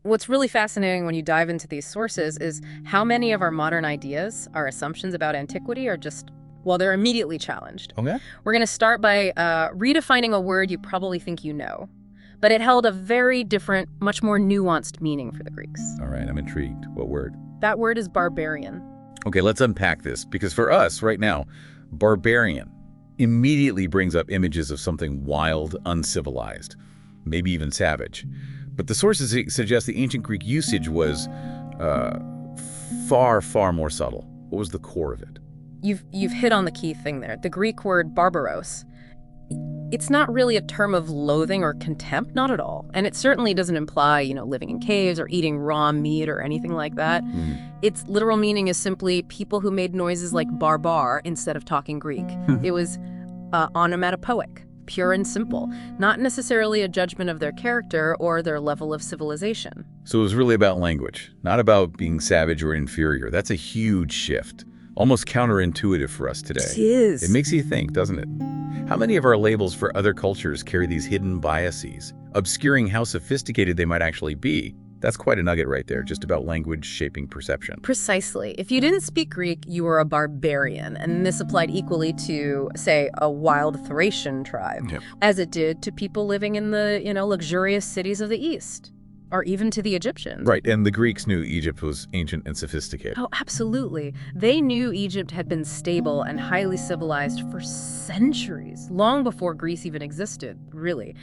What's really fascinating when you dive into these sources is how many of our modern ideas, our assumptions about antiquity are just, well, they're immediately challenged. Okay. We're going to start by redefining a word you probably think you know, but it held a very different, much more nuanced meaning for the Greeks. All right, I'm intrigued. What word? That word is barbarian. Okay, let's unpack this, because for us right now, barbarian immediately brings up images of something wild, uncivilized, maybe even savage. But the sources suggest the ancient Greek usage was far, far more subtle. What was the core of it? You've hit on the key thing there. The Greek word barbaros. It's not really a term of loathing or contempt, not at all. And it certainly doesn't imply, living in caves or eating raw meat or anything like that. Its literal meaning is simply people who made noises like barbar instead of talking Greek. It was onomatopoeic, pure and simple, not necessarily a judgment of their character or their level of civilization. So it was really about language, not about being savage or inferior. That's a huge shift, almost counterintuitive for us today. It is. It makes you think, doesn't it? How many of our labels for other cultures carry these hidden biases, obscuring how sophisticated they might actually be? That's quite a nugget right there, just about language shaping perception. Precisely. If you didn't speak Greek, you were a barbarian, and this applied equally to, say, a wild Thracian tribe, as it did to people living in the, luxurious cities of the East, or even to the Egyptians. Right, and the Greeks knew Egypt was ancient and sophisticated. Oh, absolutely. They knew Egypt had been stable and highly civilized for centuries, long before Greece even existed, really.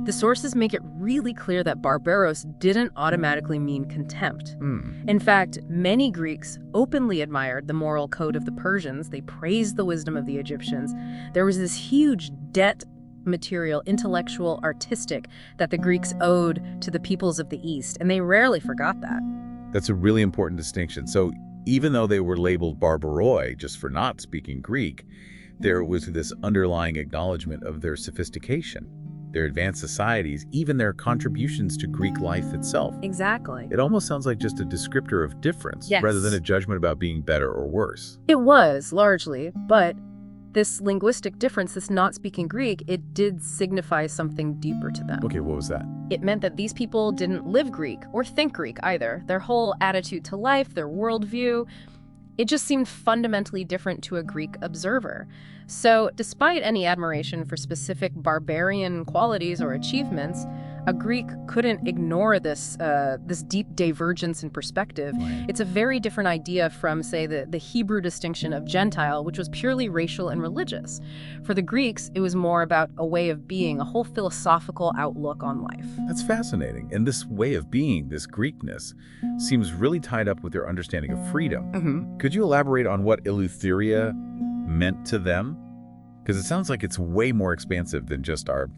The sources make it really clear that barbaros didn't automatically mean contempt. In fact, many Greeks openly admired the moral code of the Persians. They praised the wisdom of the Egyptians. There was this huge debt, material, intellectual, artistic, that the Greeks owed to the peoples of the East, and they rarely forgot that. That's a really important distinction. So even though they were labeled barbaroi just for not speaking Greek, there was this underlying acknowledgement of their sophistication, their advanced societies, even their contributions to Greek life itself. Exactly. It almost sounds like just a descriptor of difference, Yes. rather than a judgment about being better or worse. It was, largely, but this linguistic difference, this not speaking Greek, it did signify something deeper to them. Okay, what was that? It meant that these people didn't live Greek or think Greek either. Their whole attitude to life, their worldview, it just seemed fundamentally different to a Greek observer. So despite any admiration for specific barbarian qualities or achievements, a Greek couldn't ignore this deep divergence in perspective. Right. It's a very different idea from, say, the Hebrew distinction of Gentile, which was purely racial and religious. For the Greeks, it was more about a way of being, a whole philosophical outlook on life. That's fascinating. And this way of being, this Greekness, seems really tied up with their understanding of freedom. Could you elaborate on what eleutheria meant to them? Because it sounds like it's way more expansive than just our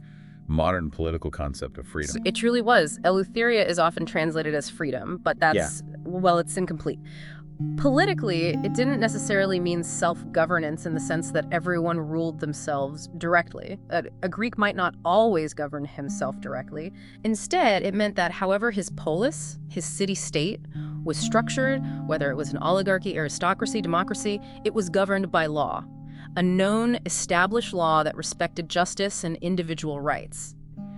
modern political concept of freedom. It truly was. Eleutheria is often translated as freedom, but that's, well, it's incomplete. Politically, it didn't necessarily mean self-governance in the sense that everyone ruled themselves directly. A Greek might not always govern himself directly. Instead, it meant that however his polis, his city-state, was structured, whether it was an oligarchy, aristocracy, democracy, it was governed by law. A known, established law that respected justice and individual rights.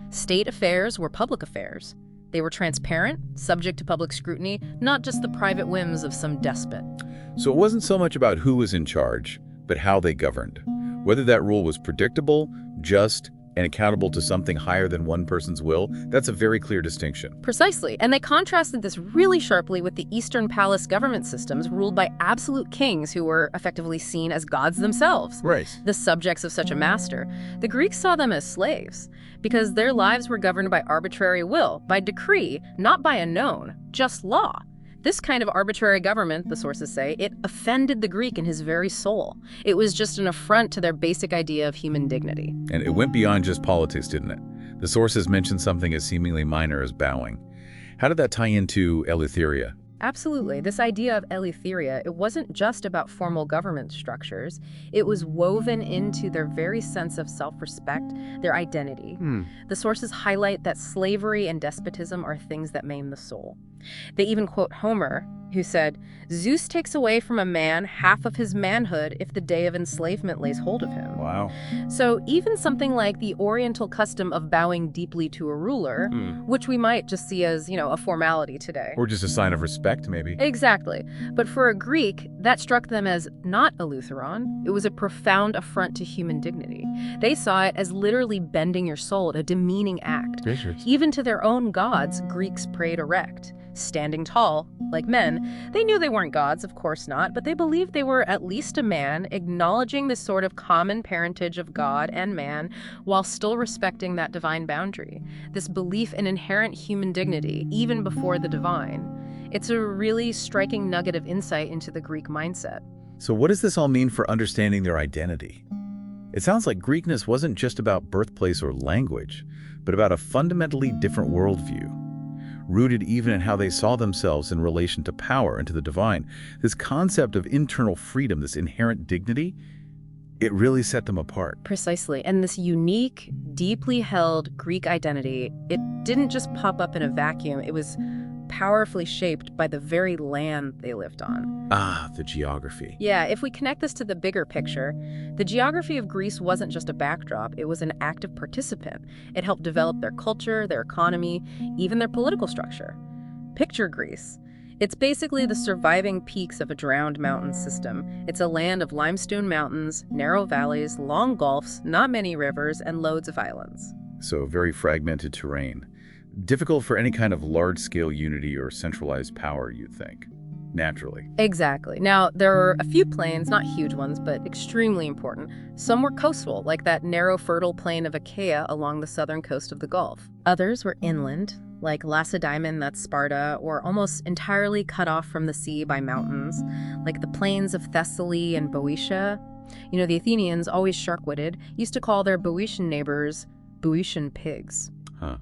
State affairs were public affairs. They were transparent, subject to public scrutiny, not just the private whims of some despot. So it wasn't so much about who was in charge, but how they governed. Whether that rule was predictable, just, and accountable to something higher than one person's will, that's a very clear distinction. Precisely, and they contrasted this really sharply with the Eastern palace government systems ruled by absolute kings who were effectively seen as gods themselves, Right. the subjects of such a master. The Greeks saw them as slaves, because their lives were governed by arbitrary will, by decree, not by a known, just law. This kind of arbitrary government, the sources say, it offended the Greek in his very soul. It was just an affront to their basic idea of human dignity. And it went beyond just politics, didn't it? The sources mentioned something as seemingly minor as bowing. How did that tie into eleutheria? Absolutely. This idea of eleutheria, it wasn't just about formal government structures. It was woven into their very sense of self-respect, their identity. The sources highlight that slavery and despotism are things that maim the soul. They even quote Homer, who said, "Zeus takes away from a man half of his manhood if the day of enslavement lays hold of him." Wow. So even something like the Oriental custom of bowing deeply to a ruler, which we might just see as, a formality today. Or just a sign of respect, maybe. Exactly. But for a Greek, that struck them as not eleutheron. It was a profound affront to human dignity. They saw it as literally bending your soul, a demeaning act. Gracious. Even to their own gods, Greeks prayed erect, standing tall, like men. They knew they weren't gods, of course not, but they believed they were at least a man, acknowledging this sort of common parentage of God and man, while still respecting that divine boundary. This belief in inherent human dignity, even before the divine. It's a really striking nugget of insight into the Greek mindset. So what does this all mean for understanding their identity? It sounds like Greekness wasn't just about birthplace or language, but about a fundamentally different worldview, rooted even in how they saw themselves in relation to power and to the divine. This concept of internal freedom, this inherent dignity, it really set them apart. Precisely. And this unique, deeply held Greek identity, it didn't just pop up in a vacuum. It was powerfully shaped by the very land they lived on. Ah, the geography. Yeah, if we connect this to the bigger picture, the geography of Greece wasn't just a backdrop, it was an active participant. It helped develop their culture, their economy, even their political structure. Picture Greece. It's basically the surviving peaks of a drowned mountain system. It's a land of limestone mountains, narrow valleys, long gulfs, not many rivers, and loads of islands. So very fragmented terrain. Difficult for any kind of large-scale unity or centralized power, you'd think. Naturally. Exactly. Now, there are a few plains, not huge ones, but extremely important. Some were coastal, like that narrow, fertile plain of Achaia along the southern coast of the Gulf. Others were inland, like Lacedaemon, that's Sparta, or almost entirely cut off from the sea by mountains, like the plains of Thessaly and Boeotia. The Athenians, always sharp-witted, used to call their Boeotian neighbors Boeotian pigs. Huh.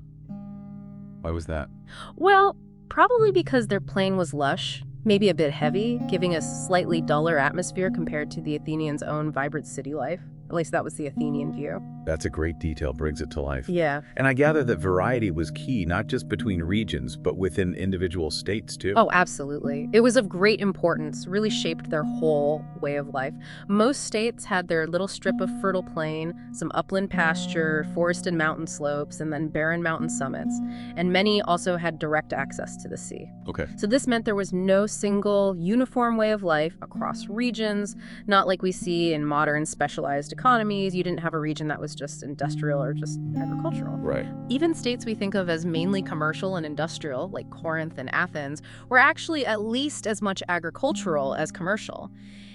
Why was that? Well, probably because their plain was lush, maybe a bit heavy, giving a slightly duller atmosphere compared to the Athenians' own vibrant city life. At least that was the Athenian view. That's a great detail, brings it to life. Yeah. And I gather that variety was key, not just between regions, but within individual states, too. Oh, absolutely. It was of great importance, really shaped their whole way of life. Most states had their little strip of fertile plain, some upland pasture, forested mountain slopes, and then barren mountain summits. And many also had direct access to the sea. Okay. So this meant there was no single uniform way of life across regions, not like we see in modern specialized economies. You didn't have a region that was just industrial or just agricultural. Right. Even states we think of as mainly commercial and industrial, like Corinth and Athens, were actually at least as much agricultural as commercial.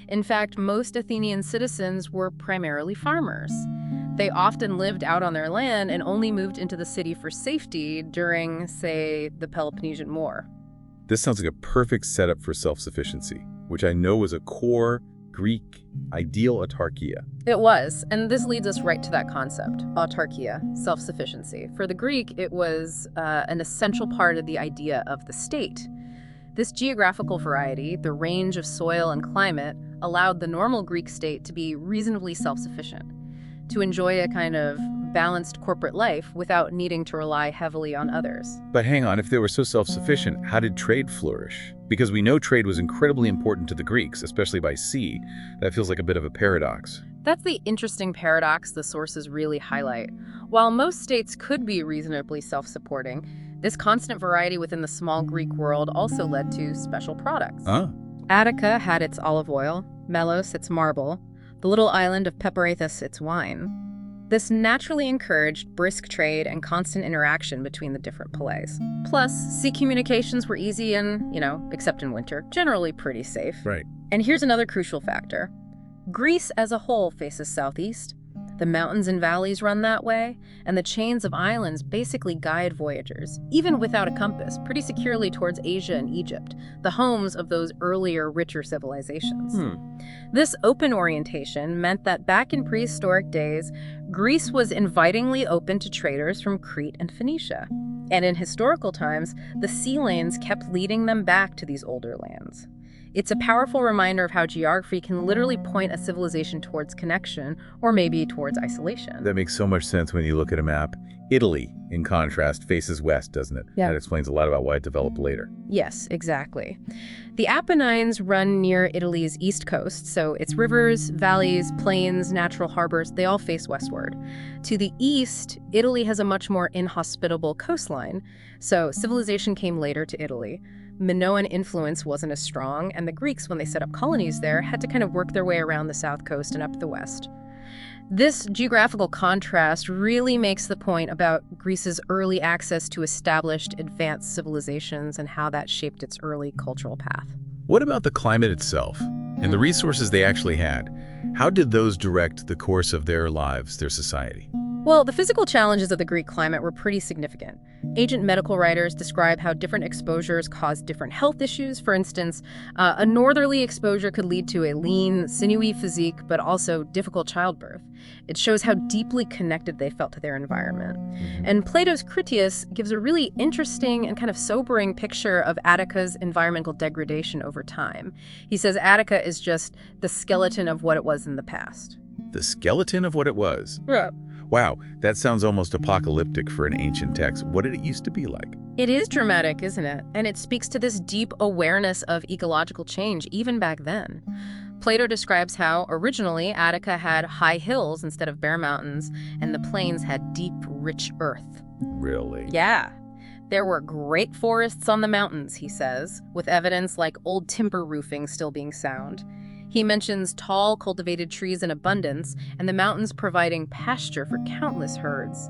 In fact, most Athenian citizens were primarily farmers. They often lived out on their land and only moved into the city for safety during, say, the Peloponnesian War. This sounds like a perfect setup for self-sufficiency, which I know was a core Greek ideal autarkia. It was, and this leads us right to that concept, autarkia, self-sufficiency. For the Greek, it was an essential part of the idea of the state. This geographical variety, the range of soil and climate, allowed the normal Greek state to be reasonably self-sufficient, to enjoy a kind of balanced corporate life without needing to rely heavily on others. But hang on, if they were so self-sufficient, how did trade flourish? Because we know trade was incredibly important to the Greeks, especially by sea. That feels like a bit of a paradox. That's the interesting paradox the sources really highlight. While most states could be reasonably self-supporting, this constant variety within the small Greek world also led to special products. Attica had its olive oil, Melos its marble, the little island of Peparethus its wine. This naturally encouraged brisk trade and constant interaction between the different polis. Plus, sea communications were easy and, except in winter, generally pretty safe. Right. And here's another crucial factor. Greece as a whole faces southeast. The mountains and valleys run that way, and the chains of islands basically guide voyagers, even without a compass, pretty securely towards Asia and Egypt, the homes of those earlier, richer civilizations. This open orientation meant that back in prehistoric days, Greece was invitingly open to traders from Crete and Phoenicia. And in historical times, the sea lanes kept leading them back to these older lands. It's a powerful reminder of how geography can literally point a civilization towards connection or maybe towards isolation. That makes so much sense when you look at a map. Italy, in contrast, faces west, doesn't it? Yeah. That explains a lot about why it developed later. Yes, exactly. The Apennines run near Italy's east coast, so its rivers, valleys, plains, natural harbors, they all face westward. To the east, Italy has a much more inhospitable coastline, so civilization came later to Italy. Minoan influence wasn't as strong, and the Greeks, when they set up colonies there, had to kind of work their way around the south coast and up the west. This geographical contrast really makes the point about Greece's early access to established, advanced civilizations and how that shaped its early cultural path. What about the climate itself and the resources they actually had? How did those direct the course of their lives, their society? Well, the physical challenges of the Greek climate were pretty significant. Ancient medical writers describe how different exposures caused different health issues. For instance, a northerly exposure could lead to a lean, sinewy physique, but also difficult childbirth. It shows how deeply connected they felt to their environment. And Plato's Critias gives a really interesting and kind of sobering picture of Attica's environmental degradation over time. He says Attica is just the skeleton of what it was in the past. The skeleton of what it was? Yeah. Wow, that sounds almost apocalyptic for an ancient text. What did it used to be like? It is dramatic, isn't it? And it speaks to this deep awareness of ecological change, even back then. Plato describes how, originally, Attica had high hills instead of bare mountains, and the plains had deep, rich earth. Really? Yeah. There were great forests on the mountains, he says, with evidence like old timber roofing still being sound. He mentions tall, cultivated trees in abundance, and the mountains providing pasture for countless herds.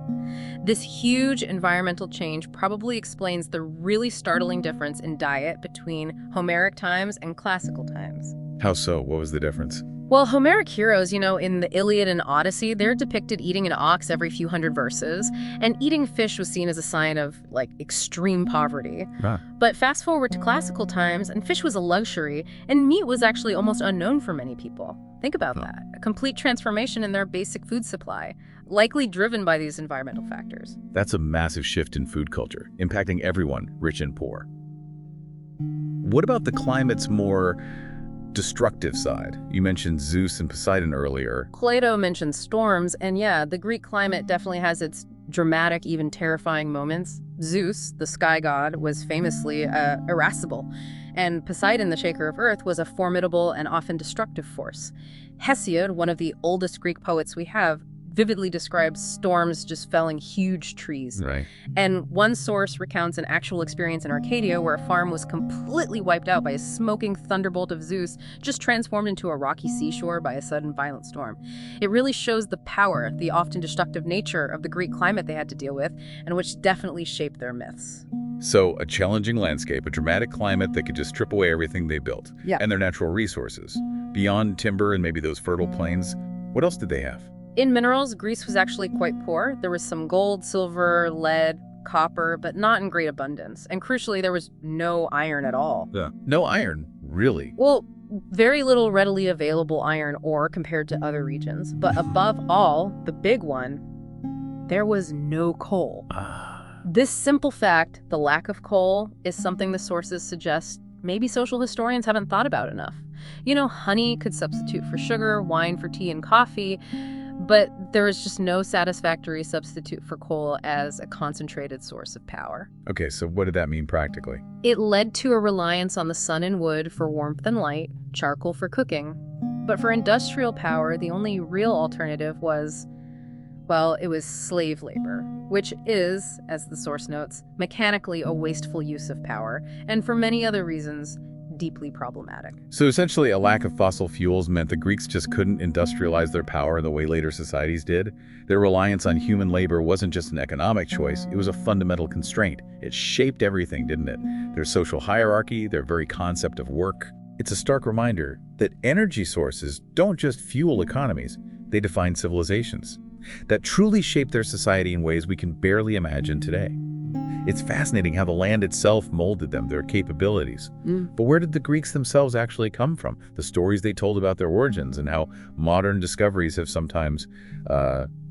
This huge environmental change probably explains the really startling difference in diet between Homeric times and classical times. How so? What was the difference? Well, Homeric heroes, in the Iliad and Odyssey, they're depicted eating an ox every few hundred verses, and eating fish was seen as a sign of, extreme poverty. Ah. But fast forward to classical times, and fish was a luxury, and meat was actually almost unknown for many people. Think about that. A complete transformation in their basic food supply, likely driven by these environmental factors. That's a massive shift in food culture, impacting everyone, rich and poor. What about the climate's more destructive side? You mentioned Zeus and Poseidon earlier. Plato mentions storms, and yeah, the Greek climate definitely has its dramatic, even terrifying moments. Zeus, the sky god, was famously irascible, and Poseidon, the shaker of earth, was a formidable and often destructive force. Hesiod, one of the oldest Greek poets we have, vividly describes storms just felling huge trees. Right. And one source recounts an actual experience in Arcadia where a farm was completely wiped out by a smoking thunderbolt of Zeus, just transformed into a rocky seashore by a sudden violent storm. It really shows the power, the often destructive nature of the Greek climate they had to deal with, and which definitely shaped their myths. So, a challenging landscape, a dramatic climate that could just strip away everything they built. Yeah. And their natural resources. Beyond timber and maybe those fertile plains, what else did they have? In minerals, Greece was actually quite poor. There was some gold, silver, lead, copper, but not in great abundance. And crucially, there was no iron at all. Yeah. No iron, really? Well, very little readily available iron ore compared to other regions. But above all, the big one, there was no coal. This simple fact, the lack of coal, is something the sources suggest maybe social historians haven't thought about enough. Honey could substitute for sugar, wine for tea and coffee, but there is just no satisfactory substitute for coal as a concentrated source of power. Okay, so what did that mean practically? It led to a reliance on the sun and wood for warmth and light, charcoal for cooking. But for industrial power, the only real alternative was, it was slave labor, which is, as the source notes, mechanically a wasteful use of power, and for many other reasons, deeply problematic. So essentially, a lack of fossil fuels meant the Greeks just couldn't industrialize their power the way later societies did. Their reliance on human labor wasn't just an economic choice, it was a fundamental constraint. It shaped everything, didn't it? Their social hierarchy, their very concept of work. It's a stark reminder that energy sources don't just fuel economies, they define civilizations that truly shape their society in ways we can barely imagine today. It's fascinating how the land itself molded them, their capabilities. But where did the Greeks themselves actually come from? The stories they told about their origins and how modern discoveries have sometimes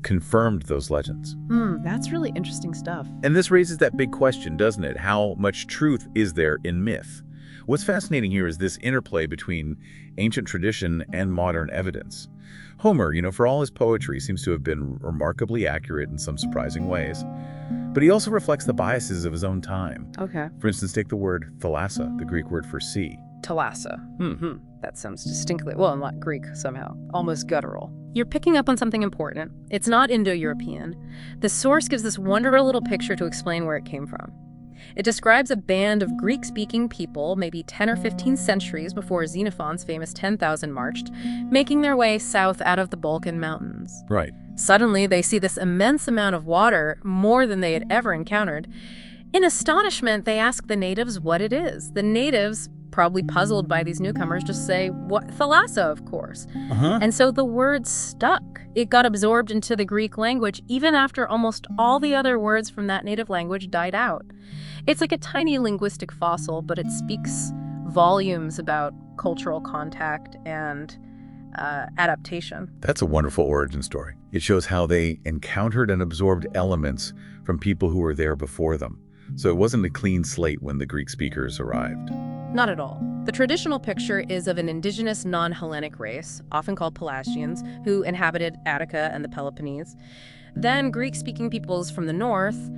confirmed those legends. That's really interesting stuff. And this raises that big question, doesn't it? How much truth is there in myth? What's fascinating here is this interplay between ancient tradition and modern evidence. Homer, for all his poetry, seems to have been remarkably accurate in some surprising ways. But he also reflects the biases of his own time. Okay. For instance, take the word thalassa, the Greek word for sea. Thalassa. That sounds distinctly, well, not Greek somehow, almost guttural. You're picking up on something important. It's not Indo-European. The source gives this wonderful little picture to explain where it came from. It describes a band of Greek-speaking people, maybe 10 or 15 centuries before Xenophon's famous 10,000 marched, making their way south out of the Balkan Mountains. Right. Suddenly, they see this immense amount of water, more than they had ever encountered. In astonishment, they ask the natives what it is. The natives, probably puzzled by these newcomers, just say, "What? Thalassa, of course." And so the word stuck. It got absorbed into the Greek language even after almost all the other words from that native language died out. It's like a tiny linguistic fossil, but it speaks volumes about cultural contact and adaptation. That's a wonderful origin story. It shows how they encountered and absorbed elements from people who were there before them. So it wasn't a clean slate when the Greek speakers arrived. Not at all. The traditional picture is of an indigenous non-Hellenic race, often called Pelasgians, who inhabited Attica and the Peloponnese. Then Greek-speaking peoples from the north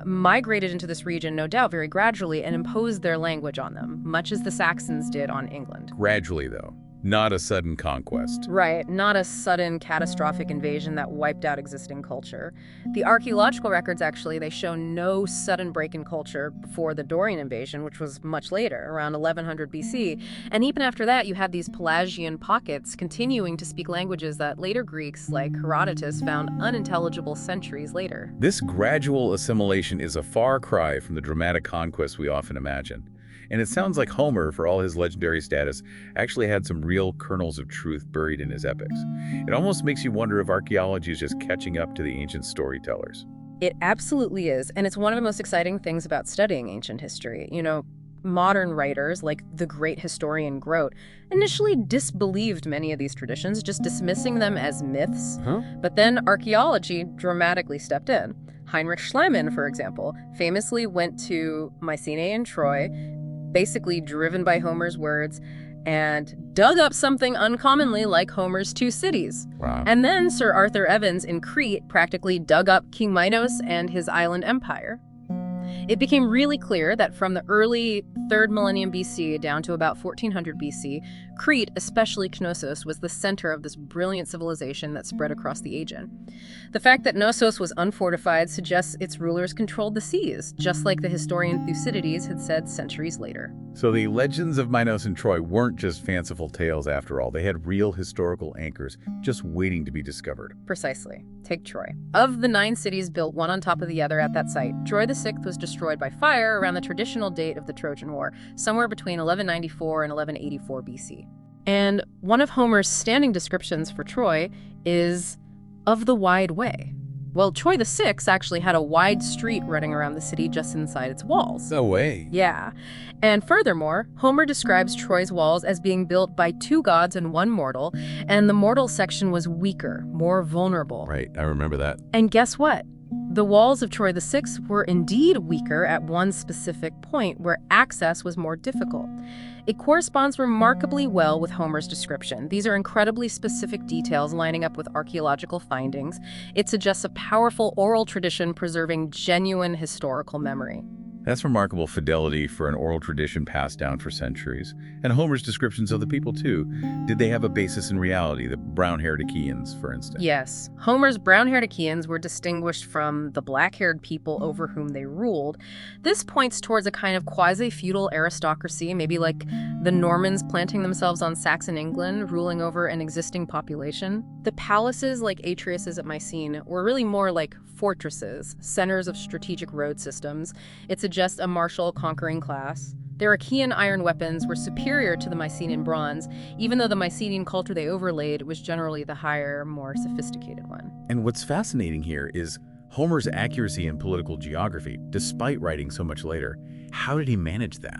migrated into this region, no doubt very gradually, and imposed their language on them, much as the Saxons did on England. Gradually, though. Not a sudden conquest. Right, not a sudden catastrophic invasion that wiped out existing culture. The archaeological records, actually, they show no sudden break in culture before the Dorian invasion, which was much later, around 1100 BC. And even after that, you had these Pelasgian pockets continuing to speak languages that later Greeks, like Herodotus, found unintelligible centuries later. This gradual assimilation is a far cry from the dramatic conquest we often imagine. And it sounds like Homer, for all his legendary status, actually had some real kernels of truth buried in his epics. It almost makes you wonder if archaeology is just catching up to the ancient storytellers. It absolutely is, and it's one of the most exciting things about studying ancient history. Modern writers, like the great historian Grote, initially disbelieved many of these traditions, just dismissing them as myths. But then archaeology dramatically stepped in. Heinrich Schliemann, for example, famously went to Mycenae and Troy, basically driven by Homer's words, and dug up something uncommonly like Homer's two cities. Wow. And then Sir Arthur Evans in Crete practically dug up King Minos and his island empire. It became really clear that from the early 3rd millennium BC down to about 1400 BC, Crete, especially Knossos, was the center of this brilliant civilization that spread across the Aegean. The fact that Knossos was unfortified suggests its rulers controlled the seas, just like the historian Thucydides had said centuries later. So the legends of Minos and Troy weren't just fanciful tales after all. They had real historical anchors just waiting to be discovered. Precisely. Take Troy. Of the 9 cities built one on top of the other at that site, Troy VI was destroyed by fire around the traditional date of the Trojan War, somewhere between 1194 and 1184 BC. And one of Homer's standing descriptions for Troy is of the wide way. Well, Troy VI actually had a wide street running around the city just inside its walls. No way. Yeah. And furthermore, Homer describes Troy's walls as being built by 2 gods and 1 mortal, and the mortal section was weaker, more vulnerable. Right, I remember that. And guess what? The walls of Troy VI were indeed weaker at one specific point where access was more difficult. It corresponds remarkably well with Homer's description. These are incredibly specific details lining up with archaeological findings. It suggests a powerful oral tradition preserving genuine historical memory. That's remarkable fidelity for an oral tradition passed down for centuries. And Homer's descriptions of the people, too. Did they have a basis in reality, the brown-haired Achaeans, for instance? Yes. Homer's brown-haired Achaeans were distinguished from the black-haired people over whom they ruled. This points towards a kind of quasi-feudal aristocracy, maybe like the Normans planting themselves on Saxon England, ruling over an existing population. The palaces, like Atreus's at Mycene, were really more like fortresses, centers of strategic road systems. It suggests a martial conquering class. Their Achaean iron weapons were superior to the Mycenaean bronze, even though the Mycenaean culture they overlaid was generally the higher, more sophisticated one. And what's fascinating here is Homer's accuracy in political geography, despite writing so much later. How did he manage that?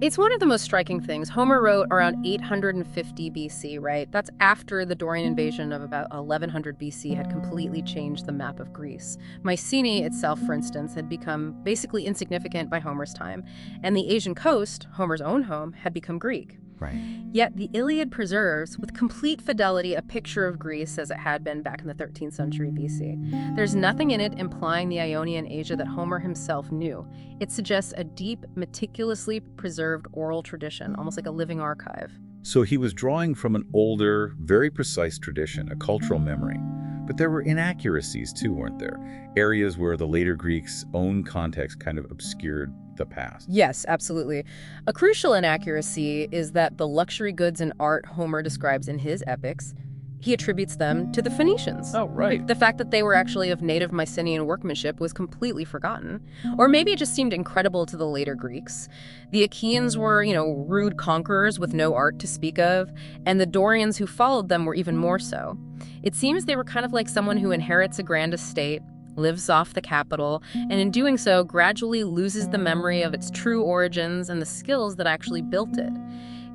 It's one of the most striking things. Homer wrote around 850 BC, right? That's after the Dorian invasion of about 1100 BC had completely changed the map of Greece. Mycenae itself, for instance, had become basically insignificant by Homer's time, and the Asian coast, Homer's own home, had become Greek. Right. Yet the Iliad preserves, with complete fidelity, a picture of Greece as it had been back in the 13th century BC. There's nothing in it implying the Ionian Asia that Homer himself knew. It suggests a deep, meticulously preserved oral tradition, almost like a living archive. So he was drawing from an older, very precise tradition, a cultural memory. But there were inaccuracies too, weren't there? Areas where the later Greeks' own context kind of obscured the past. Yes, absolutely. A crucial inaccuracy is that the luxury goods and art Homer describes in his epics, he attributes them to the Phoenicians. Oh, right. The fact that they were actually of native Mycenaean workmanship was completely forgotten. Or maybe it just seemed incredible to the later Greeks. The Achaeans were, rude conquerors with no art to speak of, and the Dorians who followed them were even more so. It seems they were kind of like someone who inherits a grand estate, lives off the capital, and in doing so gradually loses the memory of its true origins and the skills that actually built it.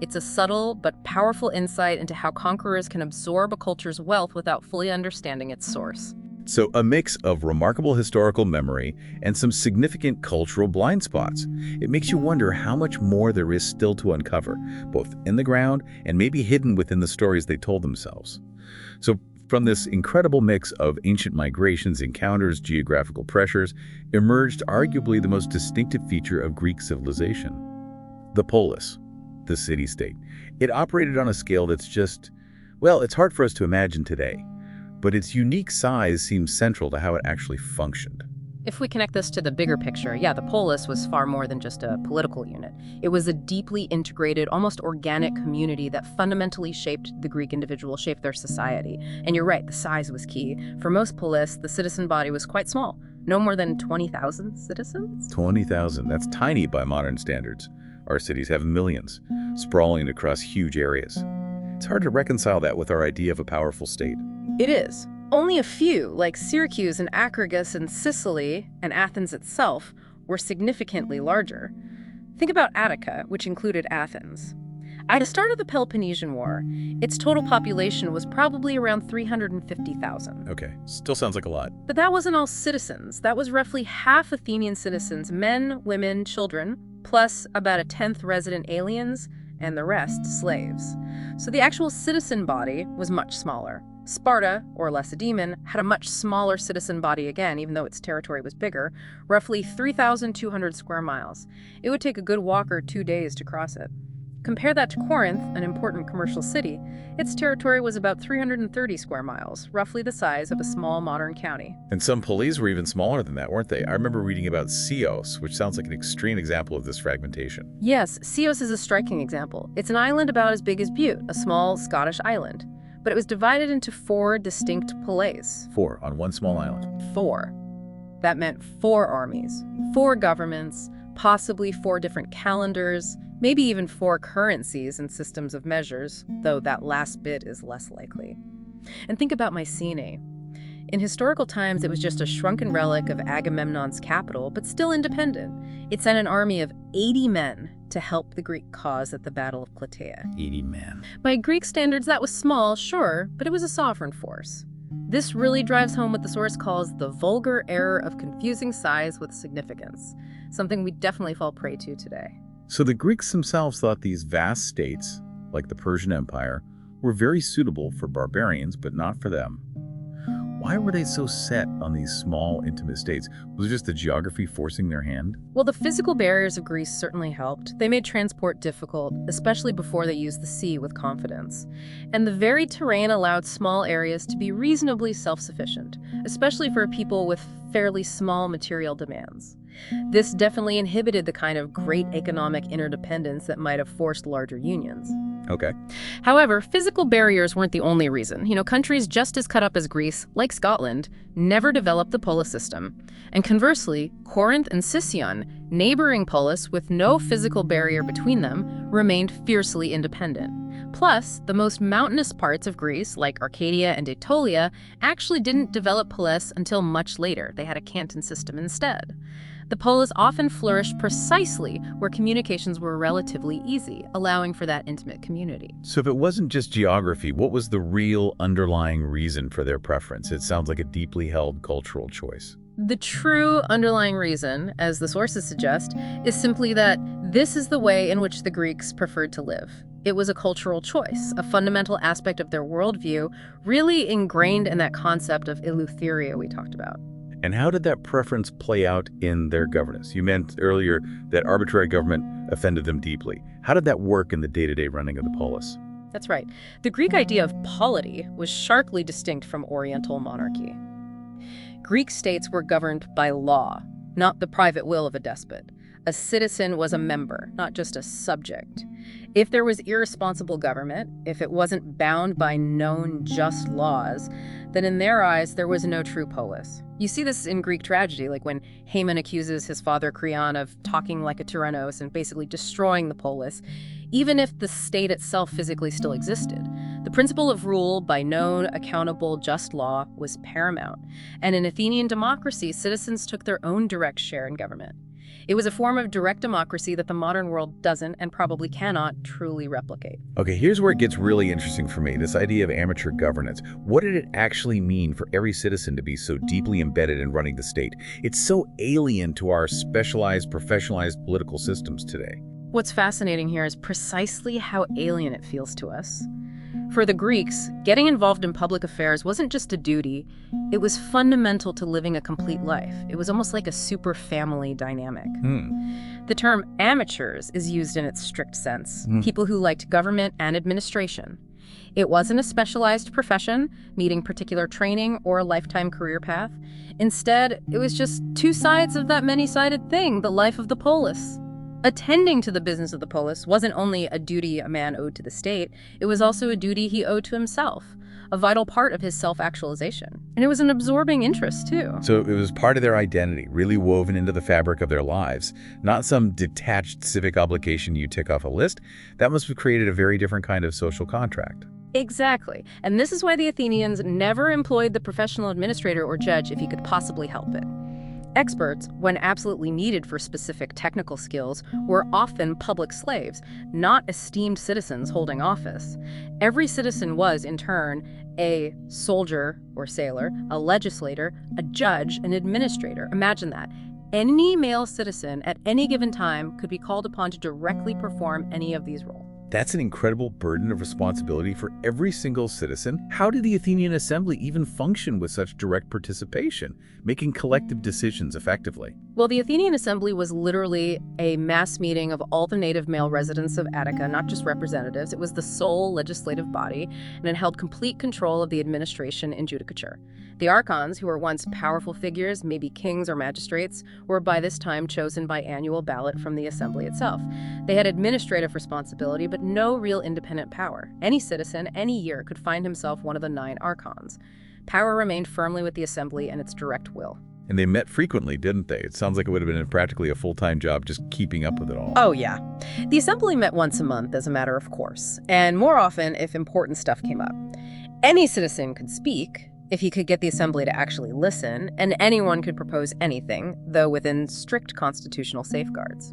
It's a subtle but powerful insight into how conquerors can absorb a culture's wealth without fully understanding its source. So a mix of remarkable historical memory and some significant cultural blind spots. It makes you wonder how much more there is still to uncover, both in the ground and maybe hidden within the stories they told themselves. So from this incredible mix of ancient migrations, encounters, geographical pressures, emerged arguably the most distinctive feature of Greek civilization: the polis, the city-state. It operated on a scale that's just, well, it's hard for us to imagine today, but its unique size seems central to how it actually functioned. If we connect this to the bigger picture, the polis was far more than just a political unit. It was a deeply integrated, almost organic community that fundamentally shaped the Greek individual, shaped their society. And you're right, the size was key. For most polis, the citizen body was quite small, no more than 20,000 citizens. 20,000, that's tiny by modern standards. Our cities have millions, sprawling across huge areas. It's hard to reconcile that with our idea of a powerful state. It is. Only a few, like Syracuse and Acragas and Sicily and Athens itself, were significantly larger. Think about Attica, which included Athens. At the start of the Peloponnesian War, its total population was probably around 350,000. Okay, still sounds like a lot. But that wasn't all citizens. That was roughly half Athenian citizens, men, women, children, plus about a tenth resident aliens, and the rest slaves. So the actual citizen body was much smaller. Sparta, or Lacedaemon, had a much smaller citizen body again, even though its territory was bigger, roughly 3,200 square miles. It would take a good walk or 2 days to cross it. Compare that to Corinth, an important commercial city. Its territory was about 330 square miles, roughly the size of a small modern county. And some polis were even smaller than that, weren't they? I remember reading about Chios, which sounds like an extreme example of this fragmentation. Yes, Chios is a striking example. It's an island about as big as Butte, a small Scottish island. But it was divided into 4 distinct polis. 4 on one small island. 4. That meant 4 armies, 4 governments, possibly 4 different calendars, maybe even 4 currencies and systems of measures, though that last bit is less likely. And think about Mycenae. In historical times, it was just a shrunken relic of Agamemnon's capital, but still independent. It sent an army of 80 men to help the Greek cause at the Battle of Plataea. 80 men. By Greek standards, that was small, sure, but it was a sovereign force. This really drives home what the source calls the vulgar error of confusing size with significance, something we definitely fall prey to today. So the Greeks themselves thought these vast states, like the Persian Empire, were very suitable for barbarians, but not for them. Why were they so set on these small, intimate states? Was it just the geography forcing their hand? Well, the physical barriers of Greece certainly helped. They made transport difficult, especially before they used the sea with confidence. And the varied terrain allowed small areas to be reasonably self-sufficient, especially for people with fairly small material demands. This definitely inhibited the kind of great economic interdependence that might have forced larger unions. Okay. However, physical barriers weren't the only reason. Countries just as cut up as Greece, like Scotland, never developed the polis system. And conversely, Corinth and Sicyon, neighboring polis with no physical barrier between them, remained fiercely independent. Plus, the most mountainous parts of Greece, like Arcadia and Aetolia, actually didn't develop polis until much later. They had a canton system instead. The polis often flourished precisely where communications were relatively easy, allowing for that intimate community. So if it wasn't just geography, what was the real underlying reason for their preference? It sounds like a deeply held cultural choice. The true underlying reason, as the sources suggest, is simply that this is the way in which the Greeks preferred to live. It was a cultural choice, a fundamental aspect of their worldview, really ingrained in that concept of eleutheria we talked about. And how did that preference play out in their governance? You meant earlier that arbitrary government offended them deeply. How did that work in the day-to-day running of the polis? That's right. The Greek idea of polity was sharply distinct from Oriental monarchy. Greek states were governed by law, not the private will of a despot. A citizen was a member, not just a subject. If there was irresponsible government, if it wasn't bound by known just laws, then in their eyes there was no true polis. You see this in Greek tragedy, like when Haman accuses his father Creon of talking like a tyrannos and basically destroying the polis, even if the state itself physically still existed. The principle of rule by known, accountable, just law was paramount. And in Athenian democracy, citizens took their own direct share in government. It was a form of direct democracy that the modern world doesn't and probably cannot truly replicate. Okay, here's where it gets really interesting for me, this idea of amateur governance. What did it actually mean for every citizen to be so deeply embedded in running the state? It's so alien to our specialized, professionalized political systems today. What's fascinating here is precisely how alien it feels to us. For the Greeks, getting involved in public affairs wasn't just a duty, it was fundamental to living a complete life. It was almost like a super family dynamic. The term amateurs is used in its strict sense, people who liked government and administration. It wasn't a specialized profession, needing particular training or a lifetime career path. Instead, it was just two sides of that many-sided thing, the life of the polis. Attending to the business of the polis wasn't only a duty a man owed to the state, it was also a duty he owed to himself, a vital part of his self-actualization. And it was an absorbing interest, too. So it was part of their identity, really woven into the fabric of their lives, not some detached civic obligation you tick off a list. That must have created a very different kind of social contract. Exactly. And this is why the Athenians never employed the professional administrator or judge if he could possibly help it. Experts, when absolutely needed for specific technical skills, were often public slaves, not esteemed citizens holding office. Every citizen was, in turn, a soldier or sailor, a legislator, a judge, an administrator. Imagine that. Any male citizen at any given time could be called upon to directly perform any of these roles. That's an incredible burden of responsibility for every single citizen. How did the Athenian assembly even function with such direct participation, making collective decisions effectively? Well, the Athenian assembly was literally a mass meeting of all the native male residents of Attica, not just representatives. It was the sole legislative body, and it held complete control of the administration and judicature. The archons, who were once powerful figures, maybe kings or magistrates, were by this time chosen by annual ballot from the assembly itself. They had administrative responsibility, but no real independent power. Any citizen, any year, could find himself one of the 9 archons. Power remained firmly with the assembly and its direct will. And they met frequently, didn't they? It sounds like it would have been practically a full-time job just keeping up with it all. Oh, yeah. The assembly met once a month as a matter of course, and more often if important stuff came up. Any citizen could speak, if he could get the assembly to actually listen, and anyone could propose anything, though within strict constitutional safeguards.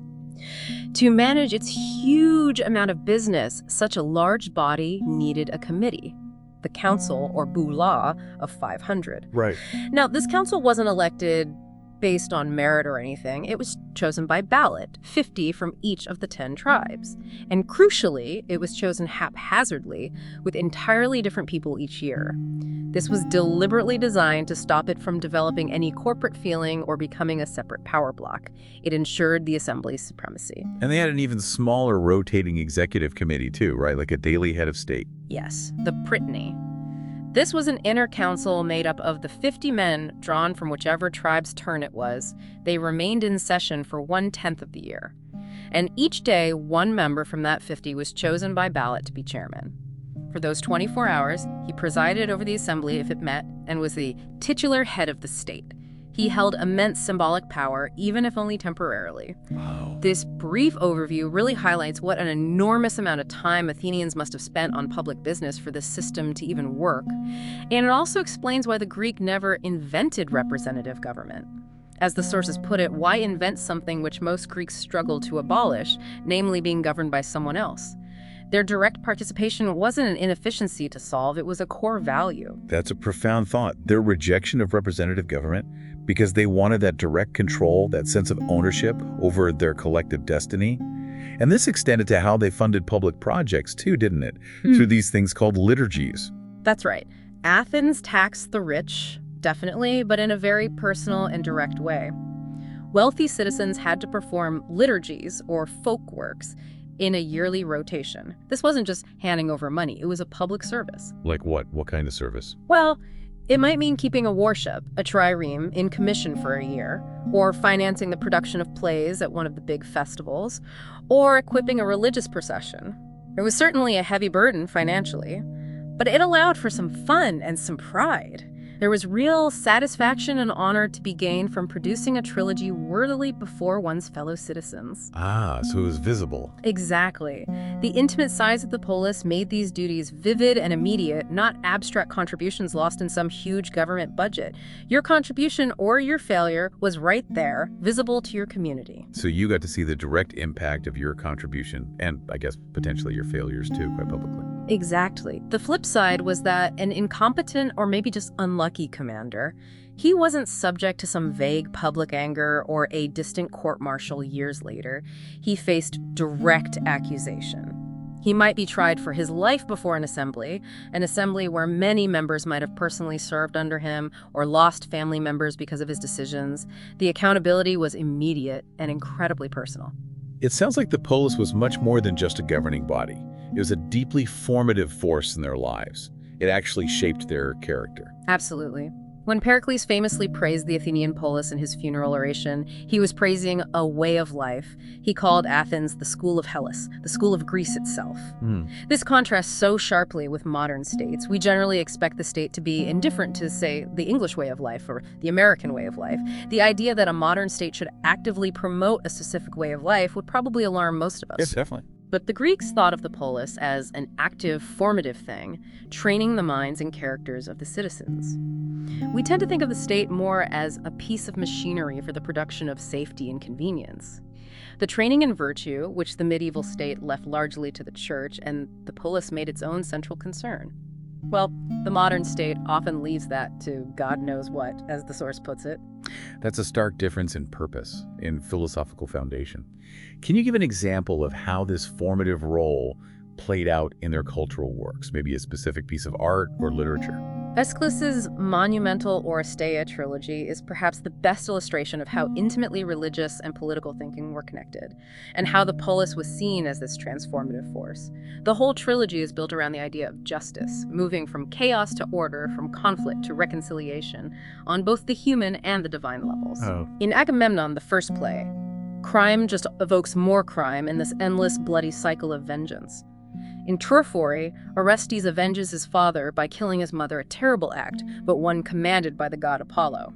To manage its huge amount of business, such a large body needed a committee, the council, or boula, of 500. Right. Now, this council wasn't elected based on merit or anything. It was chosen by ballot, 50 from each of the 10 tribes. And crucially, it was chosen haphazardly, with entirely different people each year. This was deliberately designed to stop it from developing any corporate feeling or becoming a separate power block. It ensured the assembly's supremacy. And they had an even smaller rotating executive committee too, right? Like a daily head of state. Yes, the Prytany. This was an inner council made up of the 50 men drawn from whichever tribe's turn it was. They remained in session for 1/10 of the year. And each day, one member from that 50 was chosen by ballot to be chairman. For those 24 hours, he presided over the assembly if it met and was the titular head of the state. He held immense symbolic power, even if only temporarily. Wow. This brief overview really highlights what an enormous amount of time Athenians must have spent on public business for this system to even work. And it also explains why the Greek never invented representative government. As the sources put it, why invent something which most Greeks struggled to abolish, namely being governed by someone else? Their direct participation wasn't an inefficiency to solve, it was a core value. That's a profound thought. Their rejection of representative government, because they wanted that direct control, that sense of ownership over their collective destiny, And this extended to how they funded public projects too, didn't it? Through these things called liturgies. That's right. Athens taxed the rich, definitely, but in a very personal and direct way. Wealthy citizens had to perform liturgies, or folk works, in a yearly rotation. This wasn't just handing over money, it was a public service. Like what? What kind of service? Well, it might mean keeping a worship, a trireme, in commission for a year, or financing the production of plays at one of the big festivals, or equipping a religious procession. It was certainly a heavy burden financially, but it allowed for some fun and some pride. There was real satisfaction and honor to be gained from producing a trilogy worthily before one's fellow citizens. Ah, so it was visible. Exactly. The intimate size of the polis made these duties vivid and immediate, not abstract contributions lost in some huge government budget. Your contribution or your failure was right there, visible to your community. So you got to see the direct impact of your contribution, and I guess potentially your failures too, quite publicly. Exactly. The flip side was that an incompetent or maybe just unlucky commander, he wasn't subject to some vague public anger or a distant court-martial years later. He faced direct accusation. He might be tried for his life before an assembly where many members might have personally served under him or lost family members because of his decisions. The accountability was immediate and incredibly personal. It sounds like the polis was much more than just a governing body. It was a deeply formative force in their lives. It actually shaped their character. Absolutely. When Pericles famously praised the Athenian polis in his funeral oration, he was praising a way of life. He called Athens the school of Hellas, the school of Greece itself. This contrasts so sharply with modern states. We generally expect the state to be indifferent to, say, the English way of life or the American way of life. The idea that a modern state should actively promote a specific way of life would probably alarm most of us. Yes, definitely. But the Greeks thought of the polis as an active, formative thing, training the minds and characters of the citizens. We tend to think of the state more as a piece of machinery for the production of safety and convenience. The training in virtue, which the medieval state left largely to the church, and the polis made its own central concern. Well, the modern state often leaves that to God knows what, as the source puts it. That's a stark difference in purpose, in philosophical foundation. Can you give an example of how this formative role played out in their cultural works, maybe a specific piece of art or literature? Aeschylus's monumental Oresteia trilogy is perhaps the best illustration of how intimately religious and political thinking were connected, and how the polis was seen as this transformative force. The whole trilogy is built around the idea of justice, moving from chaos to order, from conflict to reconciliation, on both the human and the divine levels. In Agamemnon, the first play, crime just evokes more crime in this endless bloody cycle of vengeance. In Turphory, Orestes avenges his father by killing his mother, a terrible act, but one commanded by the god Apollo.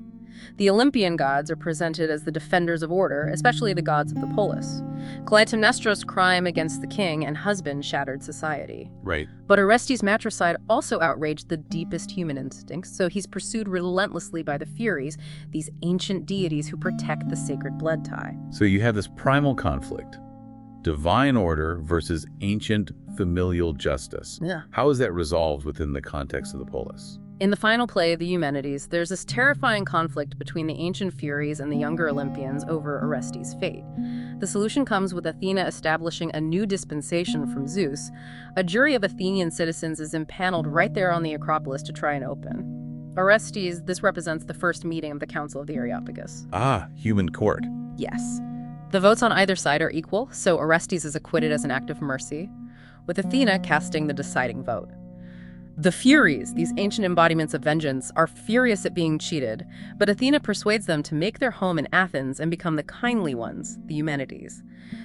The Olympian gods are presented as the defenders of order, especially the gods of the polis. Clytemnestra's crime against the king and husband shattered society. Right. But Orestes' matricide also outraged the deepest human instincts, so he's pursued relentlessly by the Furies, these ancient deities who protect the sacred blood tie. So you have this primal conflict, divine order versus ancient familial justice. Yeah. How is that resolved within the context of the polis? In the final play, The Eumenides, there's this terrifying conflict between the ancient Furies and the younger Olympians over Orestes' fate. The solution comes with Athena establishing a new dispensation from Zeus. A jury of Athenian citizens is impaneled right there on the Acropolis to try and open. Orestes, this represents the first meeting of the Council of the Areopagus. Ah, human court. Yes. The votes on either side are equal, so Orestes is acquitted as an act of mercy, with Athena casting the deciding vote. The Furies, these ancient embodiments of vengeance, are furious at being cheated, but Athena persuades them to make their home in Athens and become the kindly ones, the Eumenides.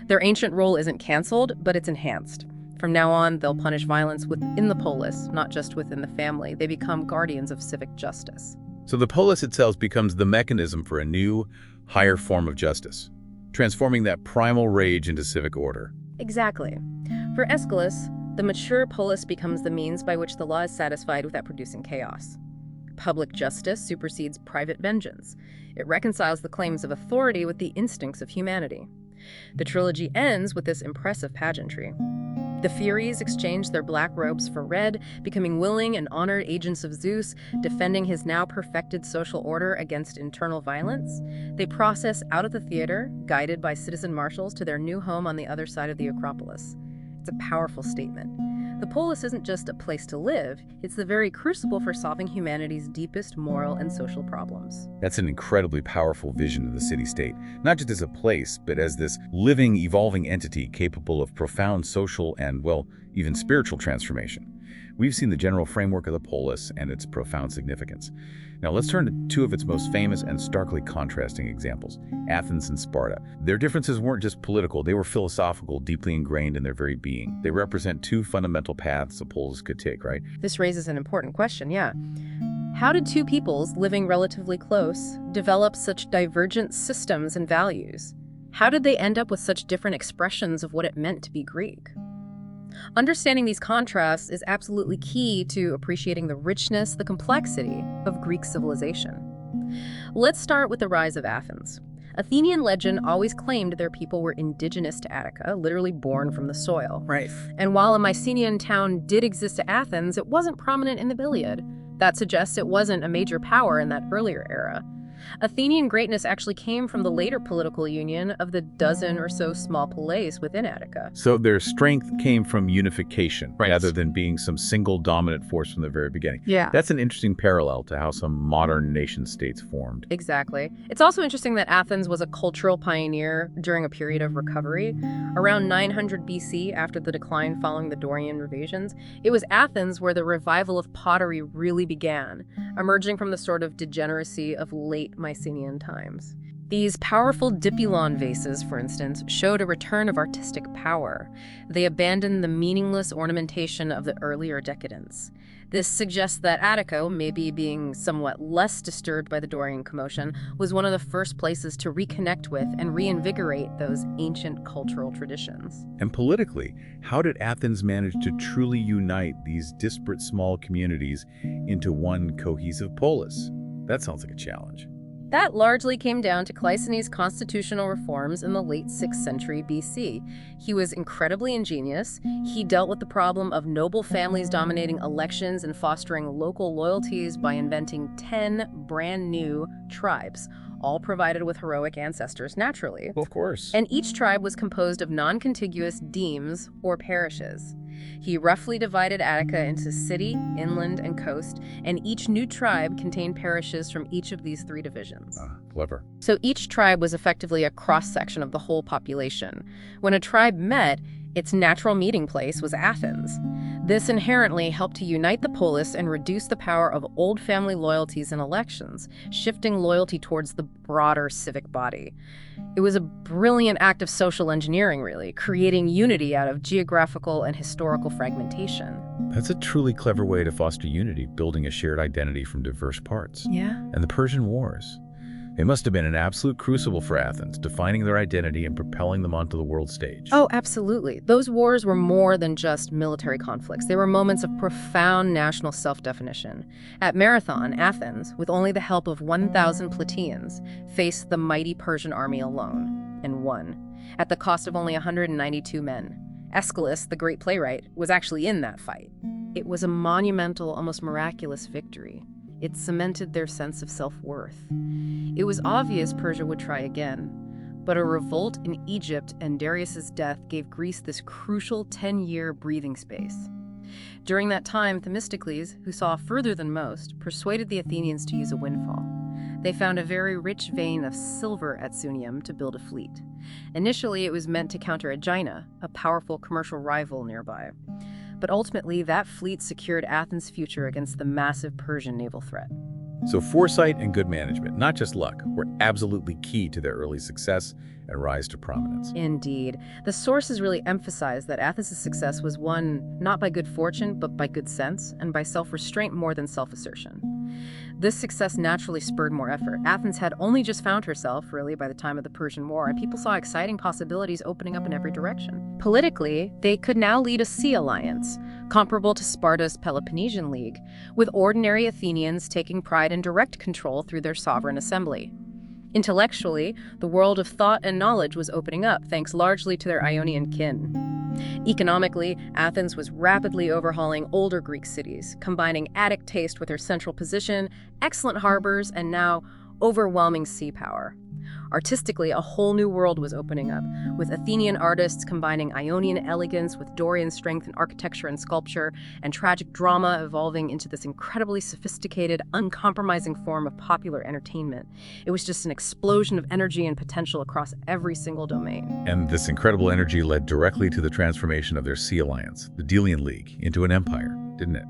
Their ancient role isn't canceled, but it's enhanced. From now on, they'll punish violence within the polis, not just within the family. They become guardians of civic justice. So the polis itself becomes the mechanism for a new, higher form of justice, transforming that primal rage into civic order. Exactly. For Aeschylus, the mature polis becomes the means by which the law is satisfied without producing chaos. Public justice supersedes private vengeance. It reconciles the claims of authority with the instincts of humanity. The trilogy ends with this impressive pageantry. The Furies exchanged their black robes for red, becoming willing and honored agents of Zeus, defending his now perfected social order against internal violence. They process out of the theater, guided by citizen marshals, to their new home on the other side of the Acropolis. It's a powerful statement. The polis isn't just a place to live, it's the very crucible for solving humanity's deepest moral and social problems. That's an incredibly powerful vision of the city-state, not just as a place, but as this living, evolving entity capable of profound social and, well, even spiritual transformation. We've seen the general framework of the polis and its profound significance. Now let's turn to two of its most famous and starkly contrasting examples, Athens and Sparta. Their differences weren't just political, they were philosophical, deeply ingrained in their very being. They represent two fundamental paths a polis could take, right? This raises an important question, yeah. How did two peoples living relatively close develop such divergent systems and values? How did they end up with such different expressions of what it meant to be Greek? Understanding these contrasts is absolutely key to appreciating the richness, the complexity of Greek civilization. Let's start with the rise of Athens. Athenian legend always claimed their people were indigenous to Attica, literally born from the soil. Right. And while a Mycenaean town did exist to Athens, it wasn't prominent in the Iliad. That suggests it wasn't a major power in that earlier era. Athenian greatness actually came from the later political union of the dozen or so small polis within Attica. So their strength came from unification, Right. rather than being some single dominant force from the very beginning. Yeah. That's an interesting parallel to how some modern nation-states formed. Exactly. It's also interesting that Athens was a cultural pioneer during a period of recovery. Around 900 BC, after the decline following the Dorian invasions, it was Athens where the revival of pottery really began, emerging from the sort of degeneracy of late Mycenaean times. These powerful dipylon vases, for instance, showed a return of artistic power. They abandoned the meaningless ornamentation of the earlier decadence. This suggests that Attica, maybe being somewhat less disturbed by the Dorian commotion, was one of the first places to reconnect with and reinvigorate those ancient cultural traditions. And politically, how did Athens manage to truly unite these disparate small communities into one cohesive polis? That sounds like a challenge. That largely came down to Cleisthenes' constitutional reforms in the late 6th century BC. He was incredibly ingenious. He dealt with the problem of noble families dominating elections and fostering local loyalties by inventing 10 brand new tribes, all provided with heroic ancestors naturally. Well, of course. And each tribe was composed of non-contiguous demes, or parishes. He roughly divided Attica into city, inland, and coast, and each new tribe contained parishes from each of these three divisions. Clever. So each tribe was effectively a cross-section of the whole population. When a tribe met, its natural meeting place was Athens. This inherently helped to unite the polis and reduce the power of old family loyalties in elections, shifting loyalty towards the broader civic body. It was a brilliant act of social engineering, really, creating unity out of geographical and historical fragmentation. That's a truly clever way to foster unity, building a shared identity from diverse parts. Yeah. And the Persian Wars. They must have been an absolute crucible for Athens, defining their identity and propelling them onto the world stage. Oh, absolutely. Those wars were more than just military conflicts. They were moments of profound national self-definition. At Marathon, Athens, with only the help of 1,000 Plataeans, faced the mighty Persian army alone, and won, at the cost of only 192 men. Aeschylus, the great playwright, was actually in that fight. It was a monumental, almost miraculous victory. It cemented their sense of self-worth. It was obvious Persia would try again, but a revolt in Egypt and Darius's death gave Greece this crucial 10-year breathing space. During that time, Themistocles, who saw further than most, persuaded the Athenians to use a windfall. They found a very rich vein of silver at Sunium to build a fleet. Initially, it was meant to counter Aegina, a powerful commercial rival nearby. But ultimately, that fleet secured Athens' future against the massive Persian naval threat. So foresight and good management, not just luck, were absolutely key to their early success and rise to prominence. Indeed. The sources really emphasize that Athens' success was won not by good fortune, but by good sense, and by self-restraint more than self-assertion. This success naturally spurred more effort. Athens had only just found herself, really, by the time of the Persian War, and people saw exciting possibilities opening up in every direction. Politically, they could now lead a sea alliance, comparable to Sparta's Peloponnesian League, with ordinary Athenians taking pride in direct control through their sovereign assembly. Intellectually, the world of thought and knowledge was opening up, thanks largely to their Ionian kin. Economically, Athens was rapidly overhauling older Greek cities, combining Attic taste with her central position, excellent harbors, and now overwhelming sea power. Artistically, a whole new world was opening up, with Athenian artists combining Ionian elegance with Dorian strength in architecture and sculpture, and tragic drama evolving into this incredibly sophisticated, uncompromising form of popular entertainment. It was just an explosion of energy and potential across every single domain. And this incredible energy led directly to the transformation of their sea alliance, the Delian League, into an empire, didn't it?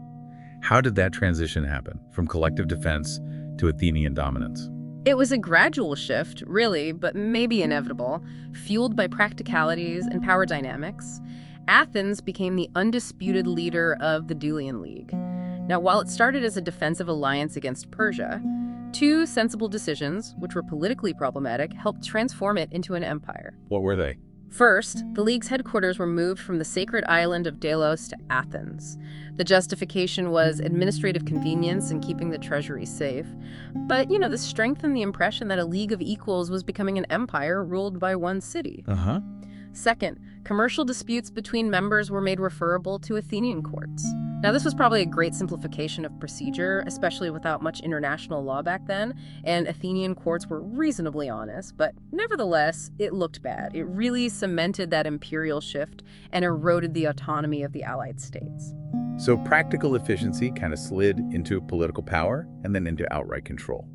How did that transition happen, from collective defense to Athenian dominance? It was a gradual shift, really, but maybe inevitable, fueled by practicalities and power dynamics. Athens became the undisputed leader of the Delian League. Now, while it started as a defensive alliance against Persia, two sensible decisions, which were politically problematic, helped transform it into an empire. What were they? First, the League's headquarters were moved from the sacred island of Delos to Athens. The justification was administrative convenience and keeping the treasury safe. But, this strengthened the impression that a league of equals was becoming an empire ruled by one city. Second, commercial disputes between members were made referable to Athenian courts. Now, this was probably a great simplification of procedure, especially without much international law back then, and Athenian courts were reasonably honest, but nevertheless, it looked bad. It really cemented that imperial shift and eroded the autonomy of the allied states. So practical efficiency kind of slid into political power and then into outright control.